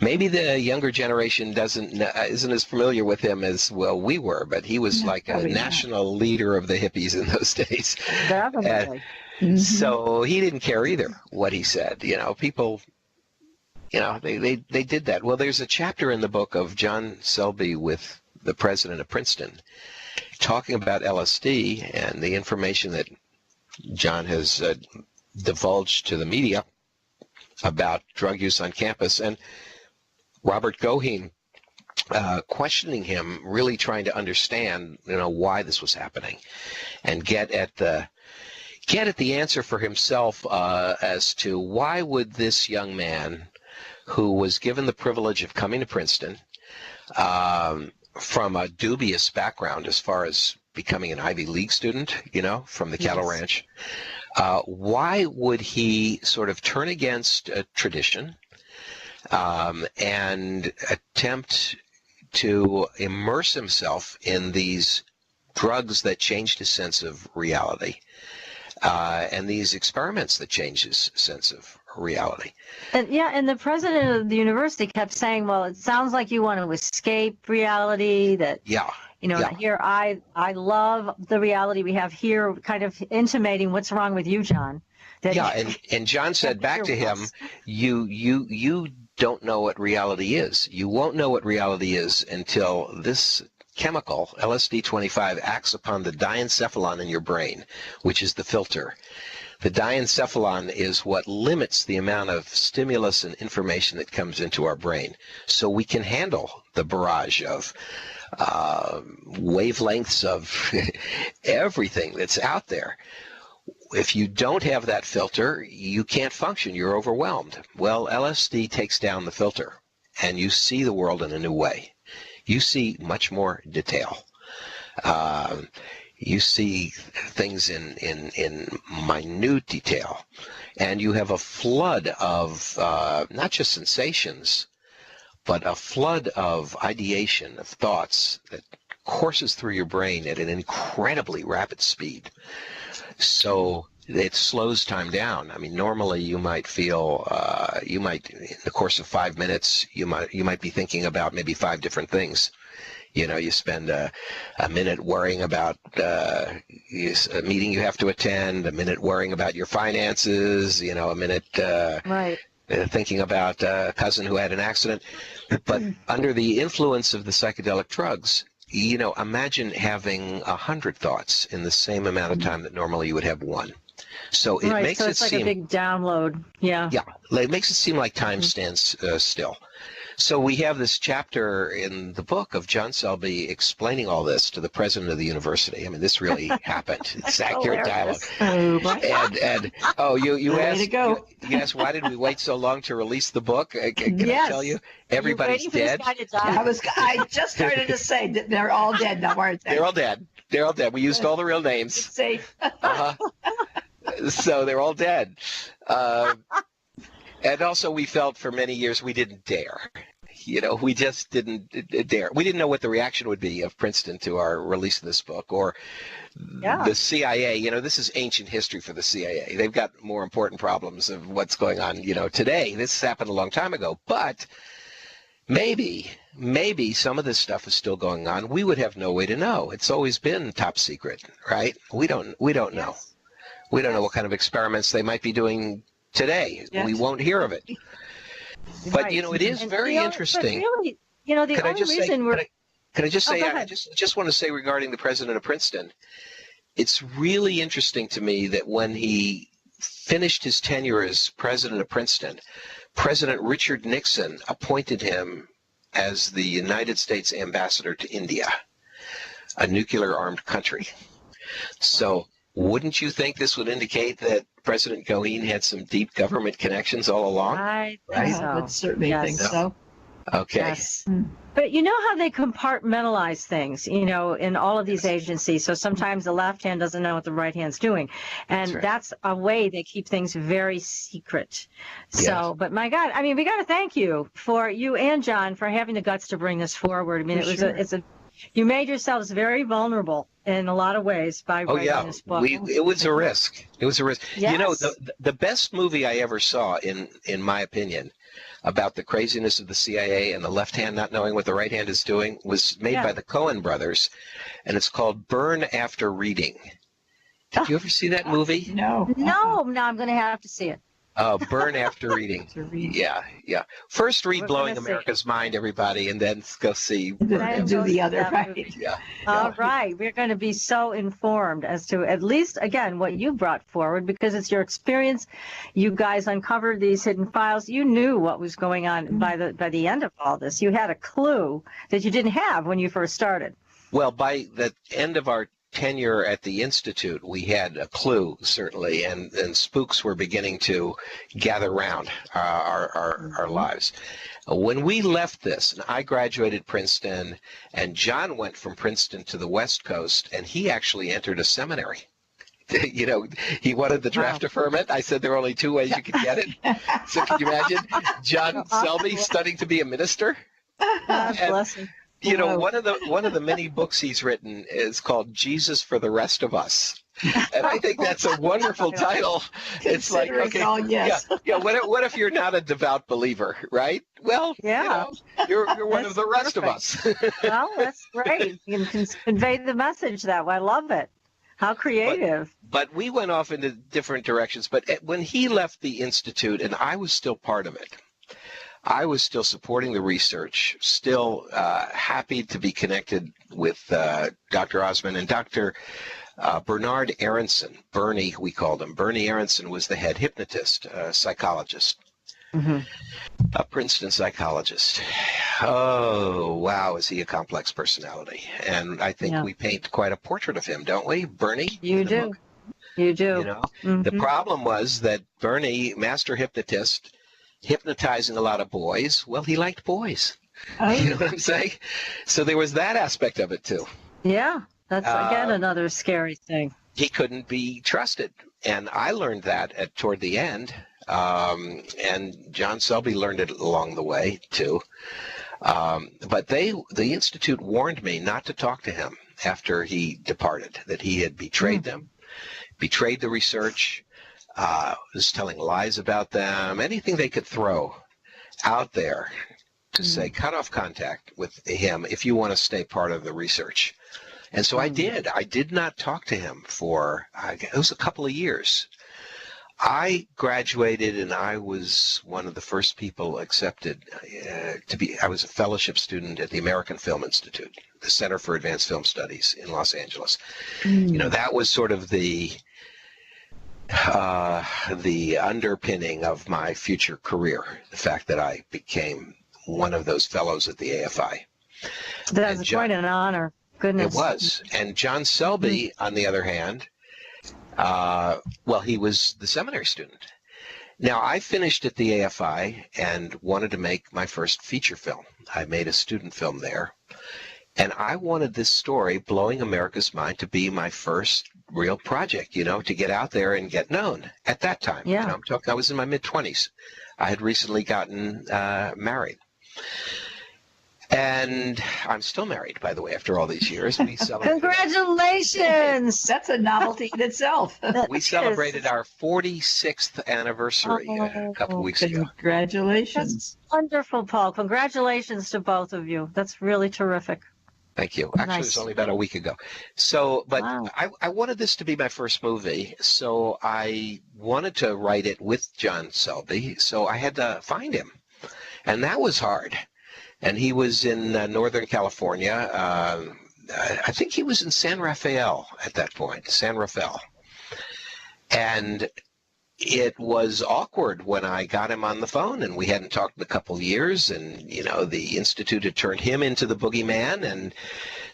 Maybe the younger generation isn't as familiar with him as well we were, but he was like a national leader of the hippies in those days. Definitely. So he didn't care either what he said. People, they did that. Well, there's a chapter in the book of John Selby with the president of Princeton talking about LSD and the information that John has divulged to the media about drug use on campus, and Robert Goheen questioning him, really trying to understand, why this was happening, and get at the answer for himself as to why would this young man, who was given the privilege of coming to Princeton from a dubious background as far as becoming an Ivy League student, from the cattle ranch, why would he sort of turn against tradition and attempt to immerse himself in these drugs that changed his sense of reality? and these experiments that change his sense of reality. And the president of the university kept saying, well, it sounds like you want to escape reality, that, here I love the reality we have here, kind of intimating what's wrong with you, John. And John said back to him, you don't know what reality is. You won't know what reality is until this chemical, LSD-25, acts upon the diencephalon in your brain, which is the filter. The diencephalon is what limits the amount of stimulus and information that comes into our brain, so we can handle the barrage of wavelengths of everything that's out there. If you don't have that filter, you can't function. You're overwhelmed. Well, LSD takes down the filter, and you see the world in a new way. You see much more detail. You see things in minute detail, and you have a flood of not just sensations, but a flood of ideation, of thoughts that courses through your brain at an incredibly rapid speed. So it slows time down. I mean, normally you might feel, in the course of 5 minutes, you might be thinking about maybe 5 different things. You spend a minute worrying about a meeting you have to attend, a minute worrying about your finances, a minute thinking about a cousin who had an accident. But under the influence of the psychedelic drugs, imagine having 100 thoughts in the same amount of time that normally you would have one. So it makes it like seem a big download. Yeah. Yeah, it makes it seem like time stands still. So we have this chapter in the book of John Selby explaining all this to the president of the university. I mean, this really happened. It's accurate dialogue. You asked, why did we wait so long to release the book? Can I tell you? Everybody's dead. I just started to say that they're all dead now, aren't they? They're all dead. They're all dead. We used all the real names. It's safe. So they're all dead. And also we felt for many years we didn't dare. We just didn't dare. We didn't know what the reaction would be of Princeton to our release of this book, or the CIA. This is ancient history for the CIA. They've got more important problems of what's going on, today. This happened a long time ago. But maybe some of this stuff is still going on. We would have no way to know. It's always been top secret, right? We don't know. We don't know what kind of experiments they might be doing today. Yes. We won't hear of it. But it is very interesting. Really, the only reason we're can I just say, go I ahead. just want to say regarding the president of Princeton, it's really interesting to me that when he finished his tenure as president of Princeton, President Richard Nixon appointed him as the United States ambassador to India, a nuclear-armed country. So wouldn't you think this would indicate that President Cohen had some deep government connections all along? I would certainly think so. Okay. Yes. But you know how they compartmentalize things, in all of these agencies. So sometimes the left hand doesn't know what the right hand's doing. And that's a way they keep things very secret. So, but my God, I mean, we got to thank you and John for having the guts to bring this forward. I mean, you made yourselves very vulnerable in a lot of ways by writing this book. It was a risk. It was a risk. Yes. The best movie I ever saw, in my opinion, about the craziness of the CIA and the left hand not knowing what the right hand is doing was made by the Coen brothers, and it's called Burn After Reading. Did you ever see that movie? No. No, I'm going to have to see it. Burn After Reading. Yeah. First read Blowing America's Mind, everybody, and then go see. Then do the other, right? Yeah. All right. We're going to be so informed as to at least, again, what you brought forward, because it's your experience. You guys uncovered these hidden files. You knew what was going on by the end of all this. You had a clue that you didn't have when you first started. Well, by the end of our tenure at the Institute, we had a clue, certainly, and spooks were beginning to gather around our lives. When we left this, and I graduated Princeton, and John went from Princeton to the West Coast, and he actually entered a seminary. He wanted the draft deferment. I said there were only 2 ways you could get it. So can you imagine John Selby studying to be a minister? God bless him. One of the many books he's written is called Jesus for the Rest of Us. And I think that's a wonderful title. It's like, okay, yes. yeah. What if you're not a devout believer, right? Well, Yeah. you're one of the rest of us. Well, that's great. You can convey the message that way. I love it. How creative. But we went off into different directions. But when he left the Institute, and I was still part of it, I was still supporting the research, still happy to be connected with Dr. Osmond and Dr. Bernard Aronson. Bernie, we called him. Bernie Aronson was the head hypnotist, psychologist, a Princeton psychologist. Oh, wow, is he a complex personality. And I think we paint quite a portrait of him, don't we, Bernie? You do. You do. You know? The problem was that Bernie, master hypnotist, hypnotizing a lot of boys, well, he liked boys. Oh. You know what I'm saying? So there was that aspect of it, too. Yeah, that's, again, another scary thing. He couldn't be trusted. And I learned that toward the end. And John Selby learned it along the way, too. But the Institute warned me not to talk to him after he departed, that he had betrayed them, betrayed the research, was telling lies about them, anything they could throw out there to say, cut off contact with him if you want to stay part of the research. And so I did. I did not talk to him for, it was a couple of years. I graduated, and I was one of the first people accepted I was a fellowship student at the American Film Institute, the Center for Advanced Film Studies in Los Angeles. You know, that was sort of the underpinning of my future career, the fact that I became one of those fellows at the AFI. That was quite an honor. Goodness. It was. And John Selby, on the other hand, well, he was the seminary student. Now, I finished at the AFI and wanted to make my first feature film. I made a student film there. And I wanted this story, Blowing America's Mind, to be my first real project, you know, to get out there and get known at that time. Yeah. You know, I'm talking, I was in my mid-20s. I had recently gotten married. And I'm still married, by the way, after all these years. We celebrated. Congratulations! That's a novelty in itself. We celebrated our 46th anniversary a couple weeks ago. Congratulations. That's wonderful, Paul. Congratulations to both of you. That's really terrific. Thank you. Actually, it was only about a week ago. So, but wow. I wanted this to be my first movie, so I wanted to write it with John Selby, so I had to find him. And that was hard. And he was in Northern California. I think he was in San Rafael at that point, San Rafael. And it was awkward when I got him on the phone, and we hadn't talked in a couple of years, and, you know, the Institute had turned him into the boogeyman, and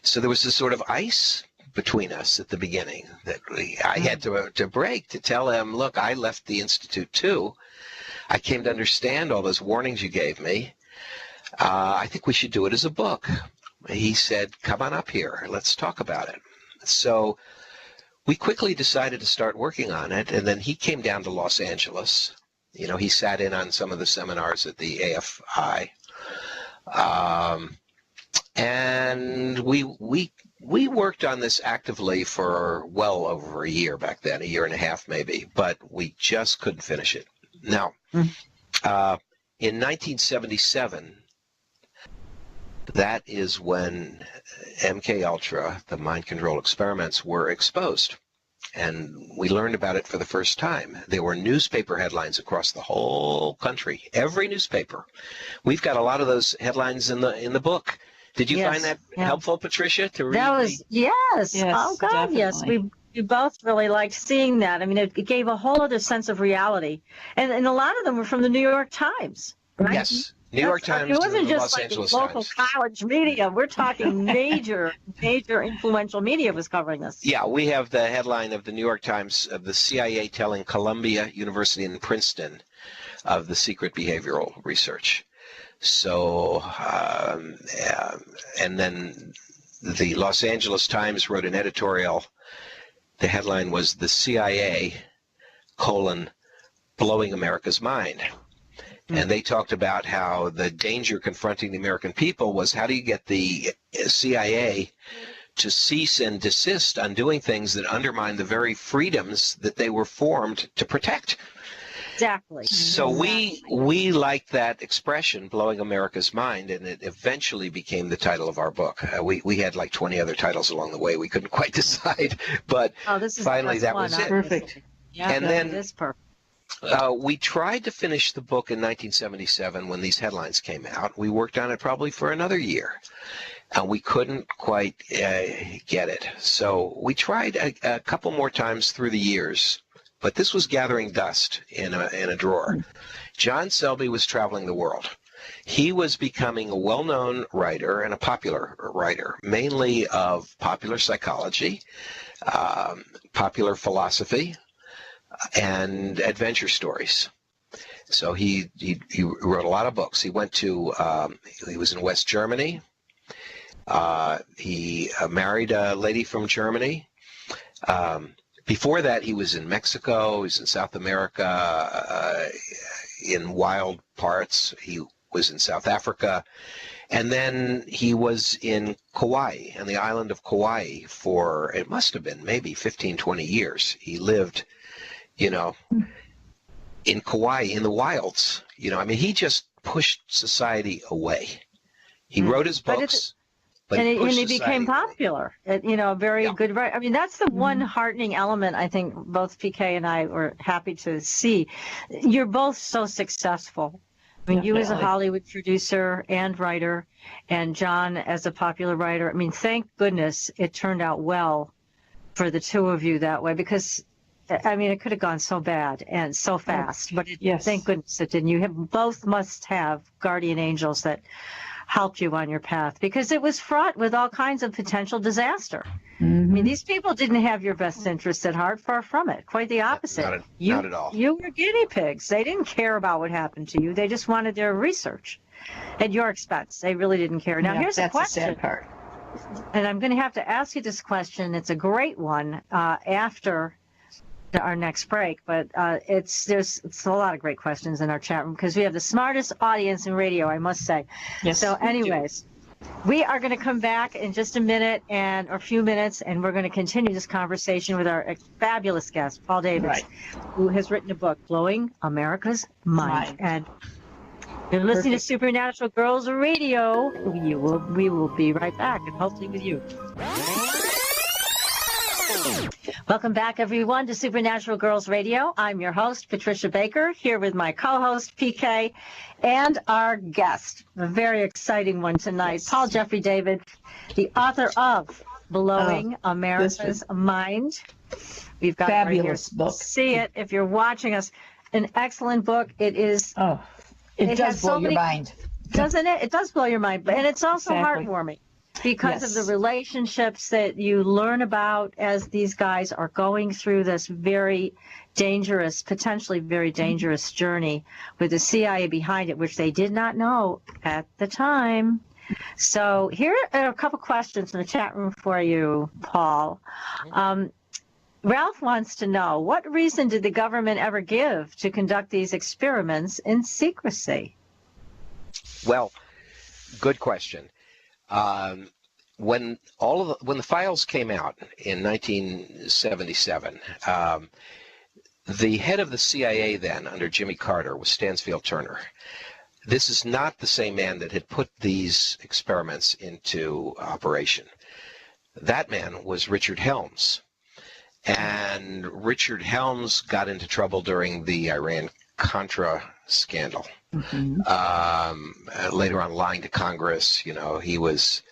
so there was this sort of ice between us at the beginning that I had to break, to tell him, look, I left the Institute too. I came to understand all those warnings you gave me. I think we should do it as a book. He said, come on up here. Let's talk about it. So we quickly decided to start working on it, and then he came down to Los Angeles. You know, he sat in on some of the seminars at the AFI. And we worked on this actively for well over a year back then, a year and a half maybe, but we just couldn't finish it. Now, in 1977, that is when MK Ultra, the mind control experiments, were exposed. And we learned about it for the first time. There were newspaper headlines across the whole country, every newspaper. We've got a lot of those headlines in the book. Did you find that helpful, Patricia, to read? That was, yes. Oh, God, definitely. Yes. We both really liked seeing that. I mean, it gave a whole other sense of reality. And a lot of them were from the New York Times, right? Yes. New York Times. It wasn't just Los like Angeles local Times. college media. We're talking major influential media was covering this. Yeah, we have the headline of the New York Times of the CIA telling Columbia University and Princeton of the secret behavioral research. So, and then the Los Angeles Times wrote an editorial. The headline was "The CIA, blowing America's mind." And they talked about how the danger confronting the American people was, how do you get the CIA to cease and desist on doing things that undermine the very freedoms that they were formed to protect. Exactly. So we liked that expression, blowing America's mind, and it eventually became the title of our book. We had like 20 other titles along the way. We couldn't quite decide, but finally that was it. Perfect. Yeah, and then it is perfect. We tried to finish the book in 1977 when these headlines came out. We worked on it probably for another year, and we couldn't quite get it. So we tried a couple more times through the years. But this was gathering dust in a drawer. John Selby was traveling the world. He was becoming a well-known writer and a popular writer, mainly of popular psychology, popular philosophy, and adventure stories. So he wrote a lot of books. He went to, he was in West Germany. He married a lady from Germany. Before that, he was in Mexico, he was in South America, in wild parts. He was in South Africa. And then he was in Kauai, and the island of Kauai for, it must have been maybe 15, 20 years. He lived, in Kauai, in the wilds. I mean, he just pushed society away. He wrote his books. And he became popular, very good writer. I mean, that's the one heartening element I think both PK and I were happy to see. You're both so successful. I mean, you as a Hollywood producer and writer, and John as a popular writer. I mean, thank goodness it turned out well for the two of you that way, because, I mean, it could have gone so bad and so fast. But thank goodness it didn't. You both must have guardian angels that helped you on your path, because it was fraught with all kinds of potential disaster. I mean, these people didn't have your best interests at heart, far from it. Quite the opposite. Not at all. You were guinea pigs. They didn't care about what happened to you. They just wanted their research at your expense. They really didn't care. Now, here's a question. That's the sad part. And I'm going to have to ask you this question. It's a great one after our next break, but it's a lot of great questions in our chat room, because we have the smartest audience in radio, I must say. Yes. So anyways, we are going to come back in just a minute or a few minutes, and we're going to continue this conversation with our fabulous guest, Paul Davis, who has written a book, Blowing America's Mind. And you're listening to Supernatural Girlz Radio. We will be right back, and hopefully with you. Welcome back, everyone, to Supernatural Girlz Radio. I'm your host, Patricia Baker, here with my co-host, PK, and our guest, a very exciting one tonight, Paul Jeffrey David, the author of Blowing America's Mind. We've got fabulous it right here. book. See it if you're watching us. An excellent book. It is. It does blow your mind. Doesn't it? It does blow your mind, and it's also heartwarming. Because of the relationships that you learn about as these guys are going through this very dangerous, potentially very dangerous journey with the CIA behind it, which they did not know at the time. So here are a couple questions in the chat room for you, Paul. Ralph wants to know, what reason did the government ever give to conduct these experiments in secrecy? Well, good question. When the files came out in 1977, the head of the CIA then, under Jimmy Carter, was Stansfield Turner. This is not the same man that had put these experiments into operation. That man was Richard Helms. And Richard Helms got into trouble during the Iran-Contra scandal. Later on, lying to Congress, he was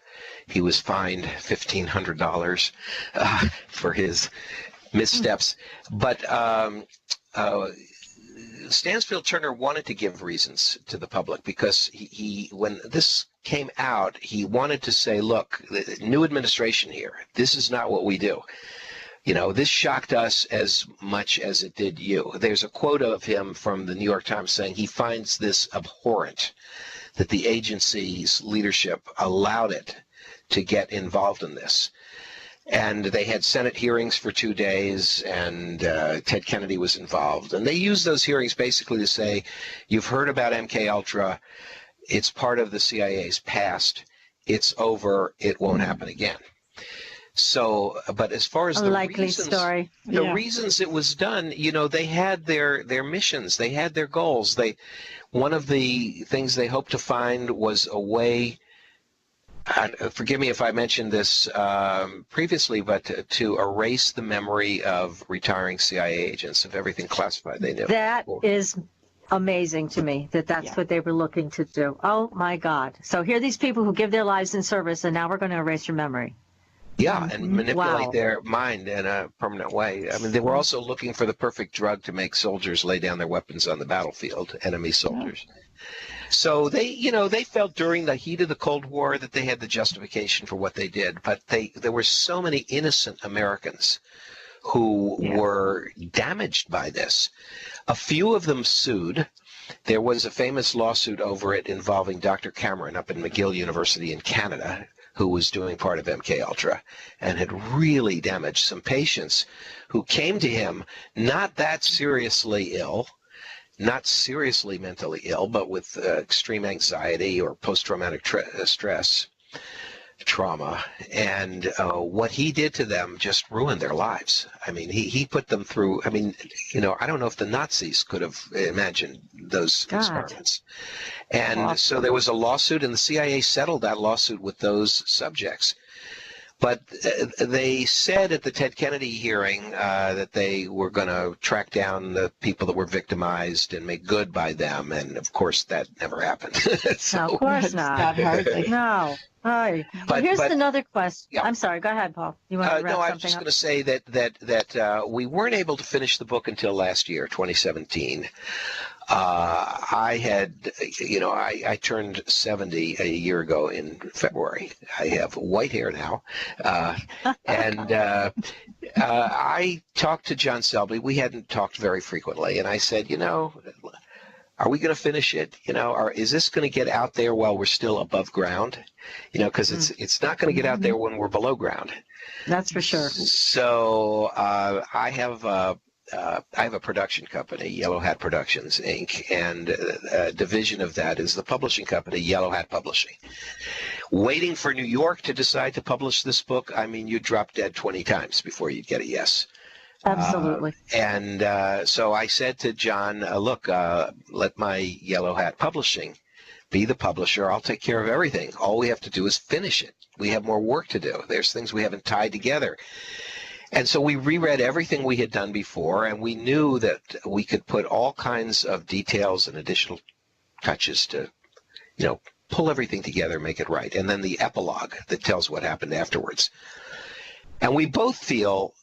fined $1,500 for his missteps. But Stansfield Turner wanted to give reasons to the public, because he when this came out, he wanted to say, look, the new administration here, this is not what we do. This shocked us as much as it did you. There's a quote of him from the New York Times saying he finds this abhorrent, that the agency's leadership allowed it to get involved in this. And they had Senate hearings for 2 days, and Ted Kennedy was involved. And they used those hearings basically to say, you've heard about MK-Ultra. It's part of the CIA's past. It's over. It won't happen again. So, but as far as A likely story. the reasons it was done, they had their missions, they had their goals. One of the things they hoped to find was a way. Forgive me if I mentioned this previously, but to erase the memory of retiring CIA agents of everything classified they knew. That is amazing to me that's what they were looking to do. Oh my God. So here are these people who give their lives in service, and now we're going to erase your memory. Yeah, and manipulate their mind in a permanent way. I mean, they were also looking for the perfect drug to make soldiers lay down their weapons on the battlefield, enemy soldiers. Yeah. So they felt during the heat of the Cold War that they had the justification for what they did, but there were so many innocent Americans who were damaged by this. A few of them sued. There was a famous lawsuit over it involving Dr. Cameron up in McGill University in Canada, who was doing part of MK Ultra and had really damaged some patients who came to him not that seriously ill, not seriously mentally ill, but with extreme anxiety or post-traumatic stress, trauma. And what he did to them just ruined their lives. I mean, he put them through, I don't know if the Nazis could have imagined those experiments. And so there was a lawsuit, and the CIA settled that lawsuit with those subjects. But they said at the Ted Kennedy hearing that they were going to track down the people that were victimized and make good by them. And, of course, that never happened. No, of course not. No. Hi. But here's another question. Yeah. I'm sorry. Go ahead, Paul. You want to wrap something up? No, I was just going to say that we weren't able to finish the book until last year, 2017. I had, I turned 70 a year ago in February. I have white hair now. And I talked to John Selby. We hadn't talked very frequently. And I said, are we going to finish it? Or is this going to get out there while we're still above ground? Because it's not going to get out there when we're below ground. That's for sure. So I have a production company, Yellow Hat Productions, Inc., and a division of that is the publishing company, Yellow Hat Publishing. Waiting for New York to decide to publish this book, you'd drop dead 20 times before you'd get a yes. Absolutely. So I said to John, look, let my Yellow Hat Publishing be the publisher. I'll take care of everything. All we have to do is finish it. We have more work to do. There's things we haven't tied together. And so we reread everything we had done before, and we knew that we could put all kinds of details and additional touches to, pull everything together, make it right. And then the epilogue that tells what happened afterwards. And we both feel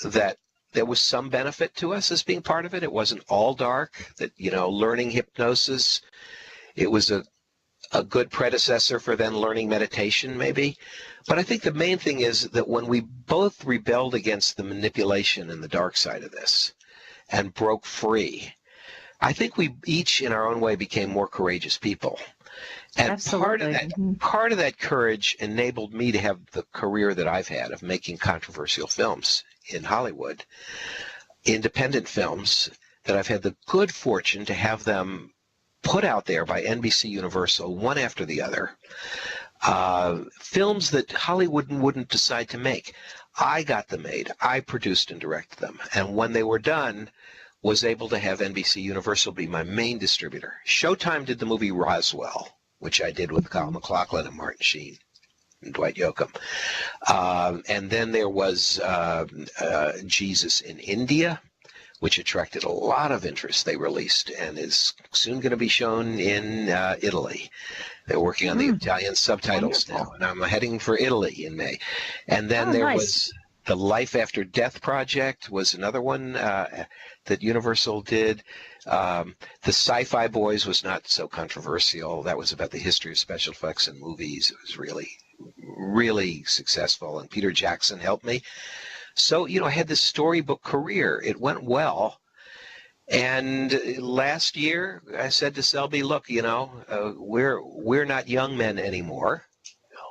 that there was some benefit to us as being part of it. It wasn't all dark, that, learning hypnosis, it was a good predecessor for then learning meditation, maybe. But I think the main thing is that when we both rebelled against the manipulation and the dark side of this and broke free, I think we each in our own way became more courageous people. And Absolutely. part of that courage enabled me to have the career that I've had of making controversial films in Hollywood, independent films that I've had the good fortune to have them put out there by NBC Universal, one after the other. Films that Hollywood wouldn't decide to make. I got them made. I produced and directed them. And when they were done, was able to have NBC Universal be my main distributor. Showtime did the movie Roswell, which I did with Kyle MacLachlan and Martin Sheen and Dwight Yoakam. And then there was Jesus in India, which attracted a lot of interest. They released and is soon going to be shown in Italy. They're working on the Italian subtitles now, and I'm heading for Italy in May. And then there was the Life After Death Project was another one that Universal did. The Sci-Fi Boys was not so controversial. That was about the history of special effects in movies. It was really, really successful, and Peter Jackson helped me. So, I had this storybook career. It went well. And last year, I said to Selby, look, we're not young men anymore.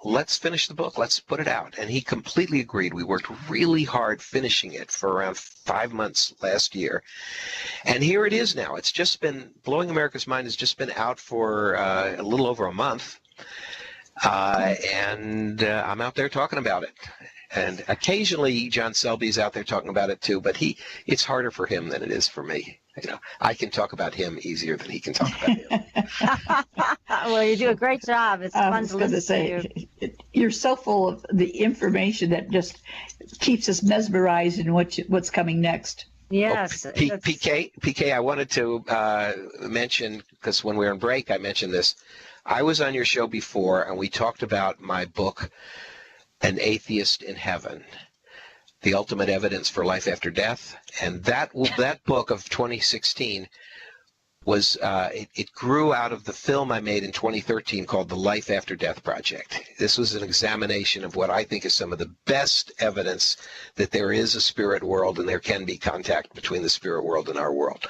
Let's finish the book. Let's put it out. And he completely agreed. We worked really hard finishing it for around 5 months last year. And here it is now. It's just been, Blowing America's Mind has just been out for a little over a month. And I'm out there talking about it. And occasionally John Selby's out there talking about it too, but it's harder for him than it is for me. I can talk about him easier than he can talk about him. Well, you do a great job. It's fun to listen to you. You're so full of the information that just keeps us mesmerized in what's coming next. Yes. PK, I wanted to mention, because when we were on break, I mentioned this. I was on your show before, and we talked about my book, An Atheist in Heaven, The Ultimate Evidence for Life After Death. And that book of 2016 was, it grew out of the film I made in 2013 called The Life After Death Project. This was an examination of what I think is some of the best evidence that there is a spirit world and there can be contact between the spirit world and our world.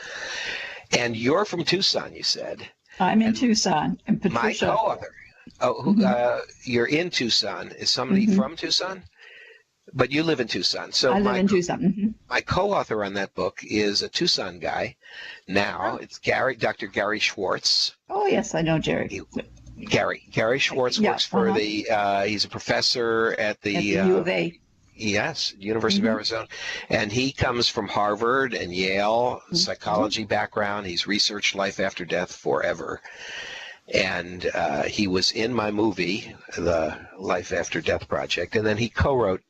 And you're from Tucson, you said. I'm in Tucson. And Patricia. My co-author. You're in Tucson. Is somebody from Tucson? But you live in Tucson. So I live in Tucson. Mm-hmm. My co-author on that book is a Tucson guy. Now it's Dr. Gary Schwartz. Oh yes, I know Jerry. Gary Schwartz works for he's a professor at the U of A. Yes, University of Arizona. And he comes from Harvard and Yale, psychology background. He's researched life after death forever. And he was in my movie, The Life After Death Project, and then he co-wrote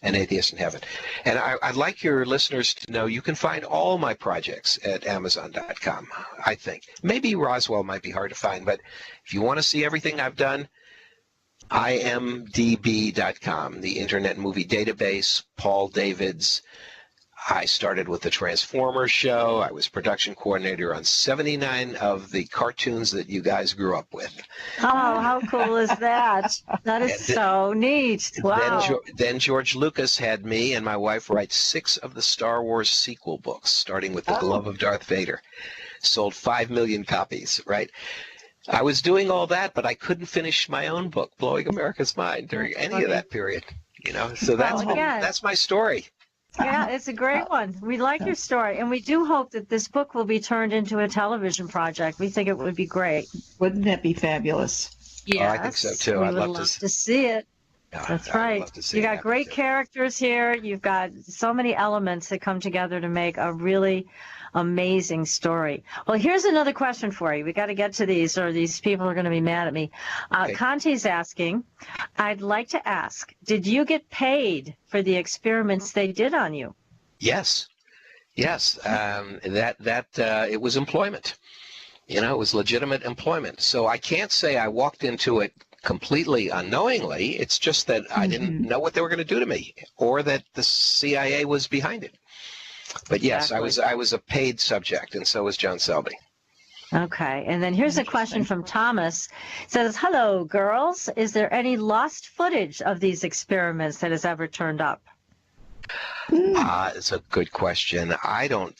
An Atheist in Heaven. And I'd like your listeners to know you can find all my projects at Amazon.com, I think. Maybe Roswell might be hard to find, but if you want to see everything I've done, imdb.com, the Internet Movie Database, Paul Davids. I started with the Transformers show. I was production coordinator on 79 of the cartoons that you guys grew up with. Oh, how cool is that? That is so neat. Wow. Then George Lucas had me and my wife write 6 of the Star Wars sequel books, starting with The Glove of Darth Vader. Sold 5 million copies, right? I was doing all that, but I couldn't finish my own book, Blowing America's Mind, during any of that period. So that's my story. Yeah, it's a great one. We like your story, and we do hope that this book will be turned into a television project. We think it would be great. Wouldn't that be fabulous? Yes, I think so too. I'd love to see it. That's right. You got great characters here. You've got so many elements that come together to make a really amazing story. Well, here's another question for you. We got to get to these, or these people are going to be mad at me. Okay. Conti's asking, I'd like to ask, did you get paid for the experiments they did on you? Yes. It was employment. It was legitimate employment. So I can't say I walked into it completely unknowingly. It's just that I didn't know what they were going to do to me, or that the CIA was behind it. But yes, exactly. I was a paid subject, and so was John Selby. Okay, and then here's a question from Thomas. It says, hello, girls. Is there any lost footage of these experiments that has ever turned up? It's a good question. I don't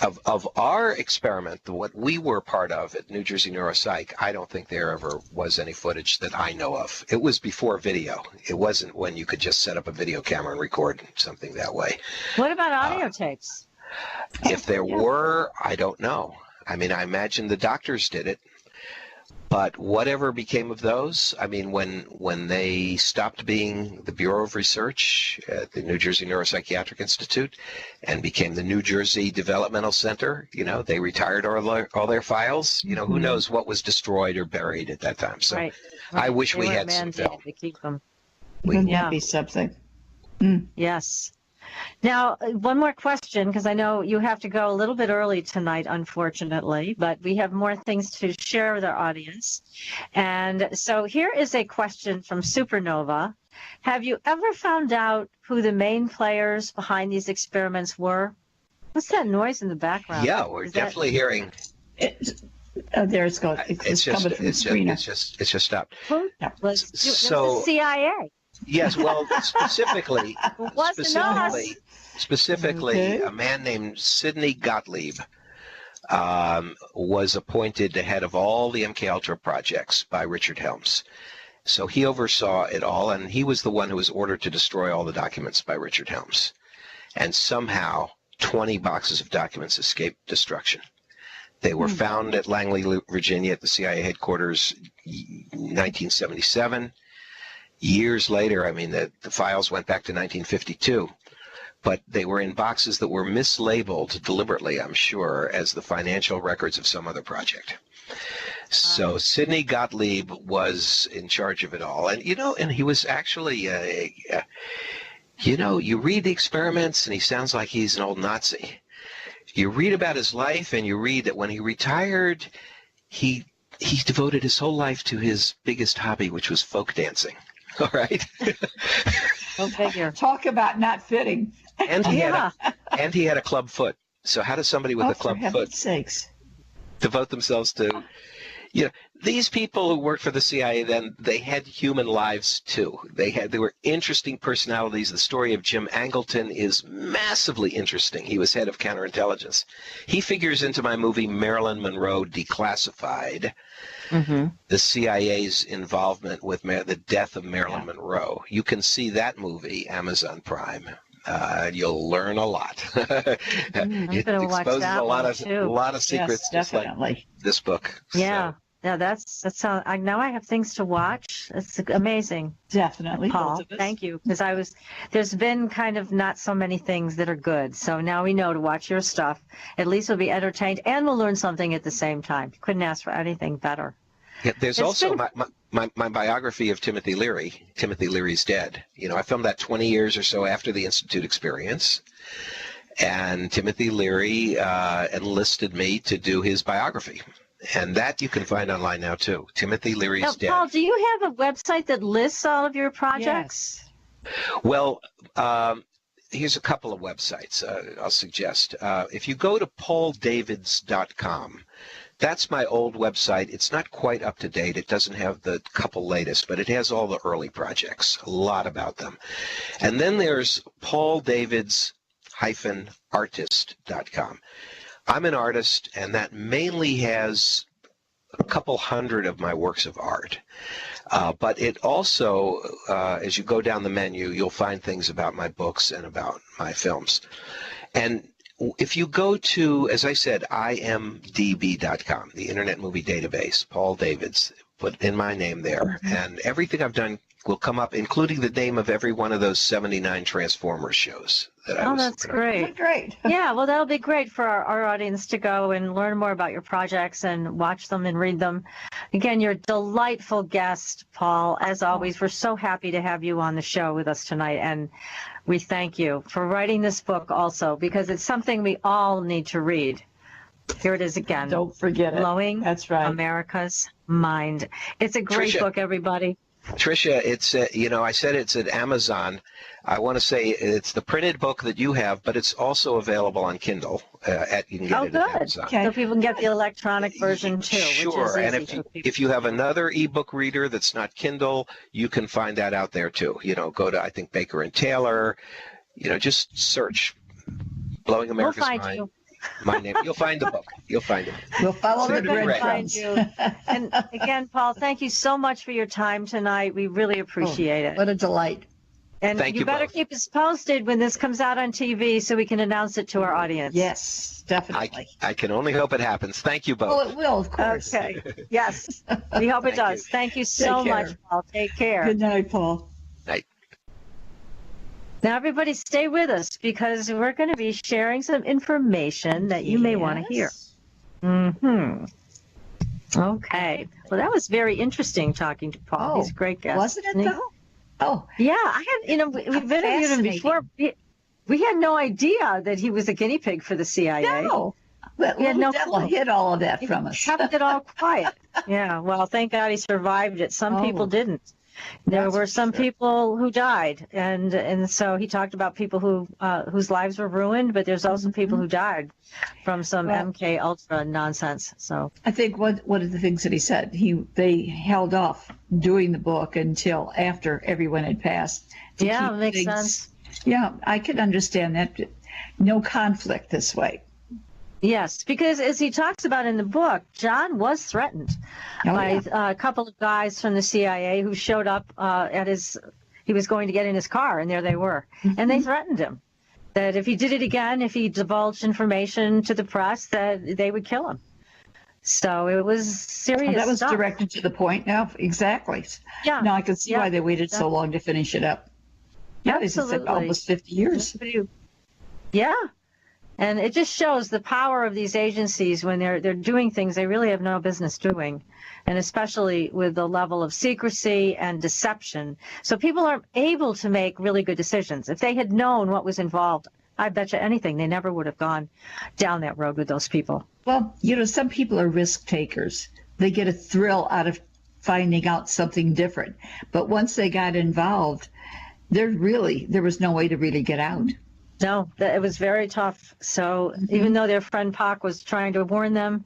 of our experiment, what we were part of at New Jersey Neuropsych, I don't think there ever was any footage that I know of. It was before video. It wasn't when you could just set up a video camera and record something that way. What about audio tapes? If there were, I don't know. I mean, I imagine the doctors did it. But whatever became of those, I mean, when they stopped being the Bureau of Research at the New Jersey Neuropsychiatric Institute and became the New Jersey Developmental Center, they retired all their files. Who knows what was destroyed or buried at that time. So right. I wish we had some film. To keep them. Wouldn't that be something? Yes. Now, one more question, because I know you have to go a little bit early tonight, unfortunately, but we have more things to share with our audience. And so here is a question from Supernova. Have you ever found out who the main players behind these experiments were? What's that noise in the background? Yeah, we're definitely hearing. There it's going. It's coming from the screen. It's just stopped. It was the CIA. Yes, well, specifically, a man named Sidney Gottlieb was appointed the head of all the MKUltra projects by Richard Helms. So he oversaw it all, and he was the one who was ordered to destroy all the documents by Richard Helms. And somehow, 20 boxes of documents escaped destruction. They were found at Langley, Virginia, at the CIA headquarters, 1977. years later, I mean, the files went back to 1952, but they were in boxes that were mislabeled deliberately, I'm sure, as the financial records of some other project. So Sidney Gottlieb was in charge of it all. And, and he was actually, you read the experiments and he sounds like he's an old Nazi. You read about his life and you read that when he retired, he devoted his whole life to his biggest hobby, which was folk dancing. All right. Go figure. Talk about not fitting. And he had a club foot. So how does somebody with a club for foot heaven's sakes devote themselves to, these people who worked for the CIA then, they had human lives too. They were interesting personalities. The story of Jim Angleton is massively interesting. He was head of counterintelligence. He figures into my movie Marilyn Monroe Declassified, the CIA's involvement with the death of Marilyn Monroe. You can see that movie, Amazon Prime. You'll learn a lot. It exposes a lot of secrets, just like this book. Yeah. So. Yeah, that's how, now I have things to watch. It's amazing. Definitely. Paul, thank you. Because there's been kind of not so many things that are good. So now we know to watch your stuff. At least we'll be entertained and we'll learn something at the same time. Couldn't ask for anything better. Yeah, there's also my biography of Timothy Leary. Timothy Leary's dead. I filmed that 20 years or so after the Institute experience. And Timothy Leary enlisted me to do his biography. And that you can find online now, too. Timothy Leary's dead. Paul, do you have a website that lists all of your projects? Yes. Well, here's a couple of websites I'll suggest. If you go to pauldavids.com, that's my old website. It's not quite up to date. It doesn't have the couple latest, but it has all the early projects, a lot about them. And then there's pauldavids-artist.com. I'm an artist, and that mainly has a couple hundred of my works of art. But it also, as you go down the menu, you'll find things about my books and about my films. And if you go to, as I said, imdb.com, the Internet Movie Database, Paul Davids, put in my name there, and everything I've done will come up, including the name of every one of those 79 Transformers shows that I was. Oh, that's great. Great. Yeah, well, that'll be great for our audience to go and learn more about your projects and watch them and read them. Again, you're a delightful guest, Paul. As always, we're so happy to have you on the show with us tonight, and we thank you for writing this book also, because it's something we all need to read. Here it is again. Don't forget it. Blowing That's right. America's Mind. It's a great book, everybody. Tricia, it's I said it's at Amazon. I want to say it's the printed book that you have, but it's also available on Kindle. You can get it at Amazon. Okay. So people can get the electronic version too. Sure, which is and if you have another ebook reader that's not Kindle, you can find that out there too. Go to, I think, Baker and Taylor. Just search "Blowing America's Mind." You. My name. You'll find the book. You'll find it. We'll follow the breadcrumbs. And again, Paul, thank you so much for your time tonight. We really appreciate it. What a delight. And thank you better both. Keep us posted when this comes out on TV so we can announce it to our audience. Yes, definitely. I can only hope it happens. Thank you both. Oh, it will, of course. Okay. Yes. We hope it does. Thank you so much, Paul. Take care. Good night, Paul. Night. Now, everybody stay with us because we're going to be sharing some information that you may want to hear. Okay. Well, that was very interesting talking to Paul. He's a great guest. Wasn't it, though? Oh. Yeah. We've interviewed him before. We had no idea that he was a guinea pig for the CIA. No. But we had no devil hid all of that from us. He kept it all quiet. Yeah. Well, thank God he survived it. Some people didn't. There were some people who died, and so he talked about people whose lives were ruined, but there's also people who died from some MK Ultra nonsense. So I think one of the things that he said, they held off doing the book until after everyone had passed. Yeah, makes sense. Yeah, I could understand that. No conflict this way. Yes, because as he talks about in the book, John was threatened by a couple of guys from the CIA who showed up he was going to get in his car, and there they were. And they threatened him that if he did it again, if he divulged information to the press, that they would kill him. So it was serious that was stuff. directed to the point. Now, exactly. Yeah. Now I can see why they waited so long to finish it up. Yeah, they said Absolutely. almost 50 years. Yeah. And it just shows the power of these agencies when they're doing things they really have no business doing, and especially with the level of secrecy and deception. So people aren't able to make really good decisions. If they had known what was involved, I bet you anything, they never would have gone down that road with those people. Well, some people are risk takers. They get a thrill out of finding out something different. But once they got involved, there was no way to really get out. No, it was very tough. So even though their friend Pac was trying to warn them,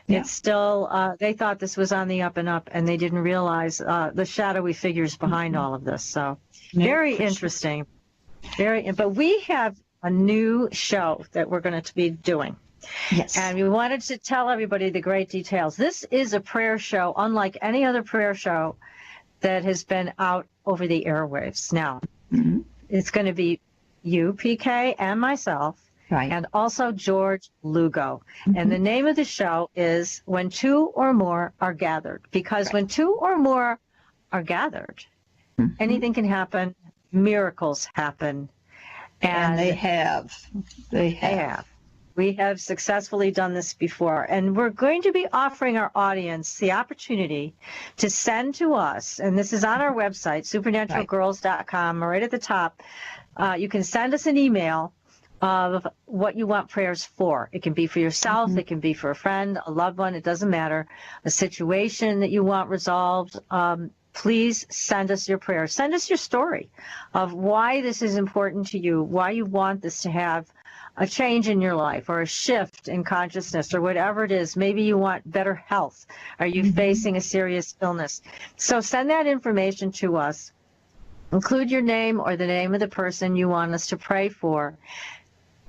it's still, they thought this was on the up and up, and they didn't realize the shadowy figures behind all of this. So very interesting. But we have a new show that we're going to be doing. Yes. And we wanted to tell everybody the great details. This is a prayer show, unlike any other prayer show that has been out over the airwaves. Now, it's going to be you, PK, and myself, right, and also George Lugo. And the name of the show is When Two or More Are Gathered, because when two or more are gathered, anything can happen, miracles happen. And they have. We have successfully done this before, and we're going to be offering our audience the opportunity to send to us, and this is on our website, supernaturalgirlz.com, right at the top. You can send us an email of what you want prayers for. It can be for yourself, it can be for a friend, a loved one, it doesn't matter, a situation that you want resolved. Please send us your prayers. Send us your story of why this is important to you, why you want this to have a change in your life or a shift in consciousness or whatever it is. Maybe you want better health. Are you facing a serious illness? So send that information to us. Include your name or the name of the person you want us to pray for.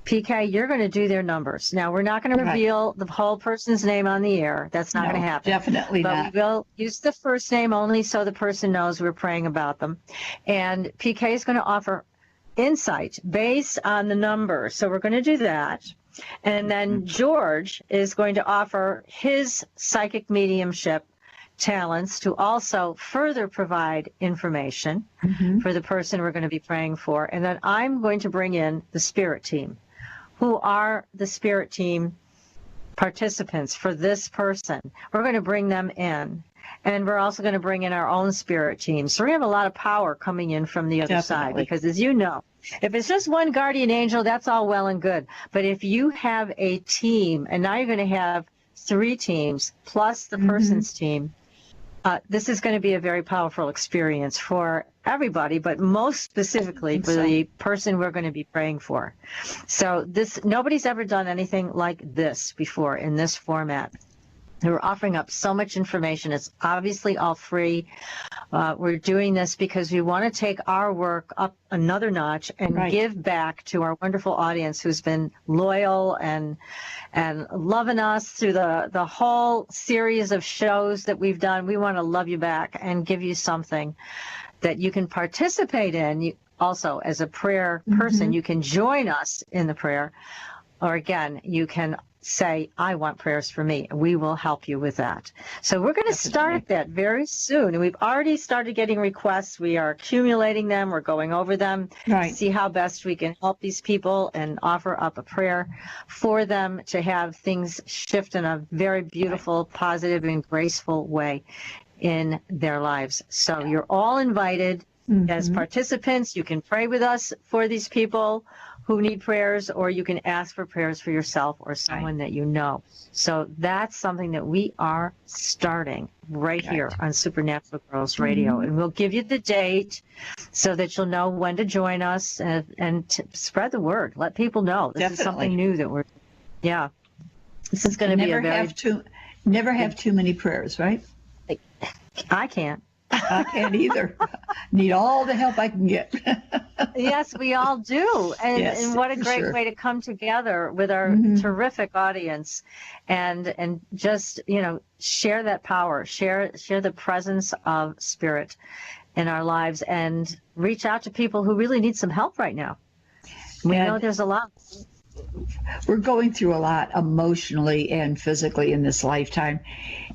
PK, you're going to do their numbers. Now, we're not going to reveal the whole person's name on the air. That's not going to happen. Definitely but not. We will use the first name only so the person knows we're praying about them. And PK is going to offer insight based on the numbers. So we're going to do that. And then George is going to offer his psychic mediumship talents to also further provide information for the person we're going to be praying for. And then I'm going to bring in the spirit team, who are the spirit team participants for this person. We're going to bring them in. And we're also going to bring in our own spirit team. So we have a lot of power coming in from the other side. Because as you know, if it's just one guardian angel, that's all well and good. But if you have a team, and now you're going to have 3 teams plus the person's team, this is going to be a very powerful experience for everybody, but most specifically for the person we're going to be praying for. So nobody's ever done anything like this before in this format. We're offering up so much information. It's obviously all free. We're doing this because we want to take our work up another notch and give back to our wonderful audience who's been loyal and loving us through the whole series of shows that we've done. We want to love you back and give you something that you can participate in. Also, as a prayer person, you can join us in the prayer. Or again, you can say, I want prayers for me. We will help you with that. So we're going to start that very soon. And we've already started getting requests. We are accumulating them. We're going over them. See how best we can help these people and offer up a prayer for them to have things shift in a very beautiful, positive, and graceful way in their lives. So you're all invited as participants. You can pray with us for these people who need prayers, or you can ask for prayers for yourself or someone that you know. So that's something that we are starting right here on Supernatural Girlz Radio. And we'll give you the date so that you'll know when to join us and spread the word. Let people know. This is something new that we're, this is going to be a very... Never have too many prayers, right? I can't. I can't either. Need all the help I can get. Yes, we all do. And what a great way to come together with our terrific audience and just, share that power, share the presence of spirit in our lives and reach out to people who really need some help right now. We know there's a lot. we're going through a lot emotionally and physically in this lifetime.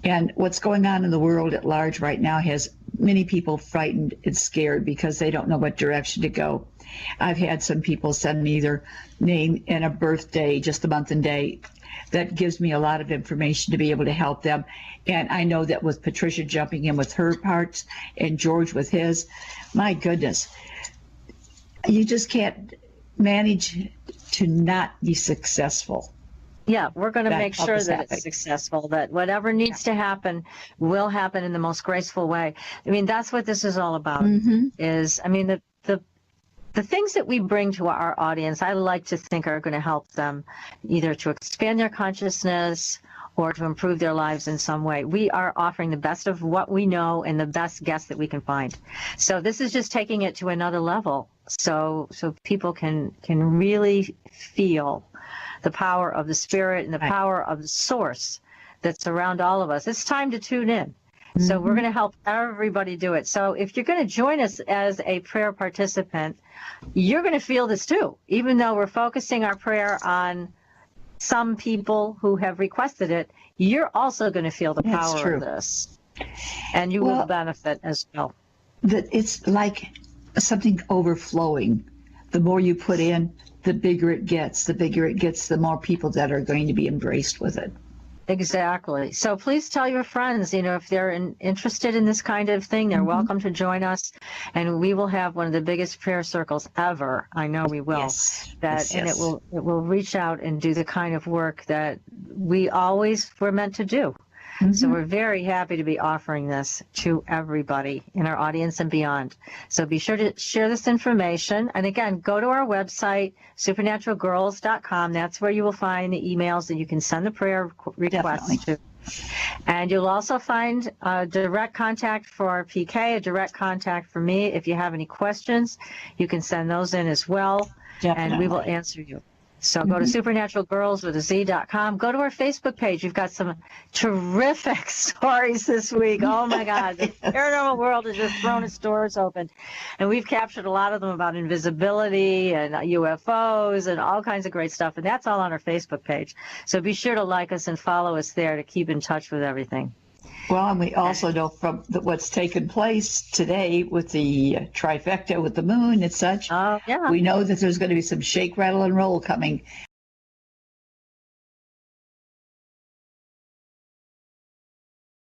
And what's going on in the world at large right now has many people frightened and scared because they don't know what direction to go. I've had some people send me their name and a birthday, just the month and day. That gives me a lot of information to be able to help them. And I know that with Patricia jumping in with her parts and George with his, my goodness, you just can't manage to not be successful. Yeah, we're going to make sure that happen. it's successful, that whatever needs to happen will happen in the most graceful way. I mean, that's what this is all about, is, I mean, the things that we bring to our audience, I like to think are going to help them either to expand their consciousness or to improve their lives in some way. We are offering the best of what we know and the best guests that we can find. So this is just taking it to another level, so people can really feel the power of the spirit and the power of the source that's around all of us. It's time to tune in. So we're going to help everybody do it. So if you're going to join us as a prayer participant, you're going to feel this too, even though we're focusing our prayer on some people who have requested it. You're also going to feel the power of this, and you will benefit as well. It's like something overflowing. The more you put in, the bigger it gets. The bigger it gets, the more people that are going to be embraced with it. Exactly. So please tell your friends, if they're interested in this kind of thing, they're welcome to join us. And we will have one of the biggest prayer circles ever. I know we will. And it will reach out and do the kind of work that we always were meant to do. So we're very happy to be offering this to everybody in our audience and beyond. So be sure to share this information. And again, go to our website, supernaturalgirlz.com. That's where you will find the emails that you can send the prayer requests to. And you'll also find a direct contact for PK, a direct contact for me. If you have any questions, you can send those in as well. And we will answer you. So go to supernaturalgirlz.com. Go to our Facebook page. We've got some terrific stories this week. Oh, my God. The paranormal world has just thrown its doors open. And we've captured a lot of them about invisibility and UFOs and all kinds of great stuff. And that's all on our Facebook page. So be sure to like us and follow us there to keep in touch with everything. Well, and we also know from what's taken place today with the trifecta with the moon and such, we know that there's going to be some shake, rattle, and roll coming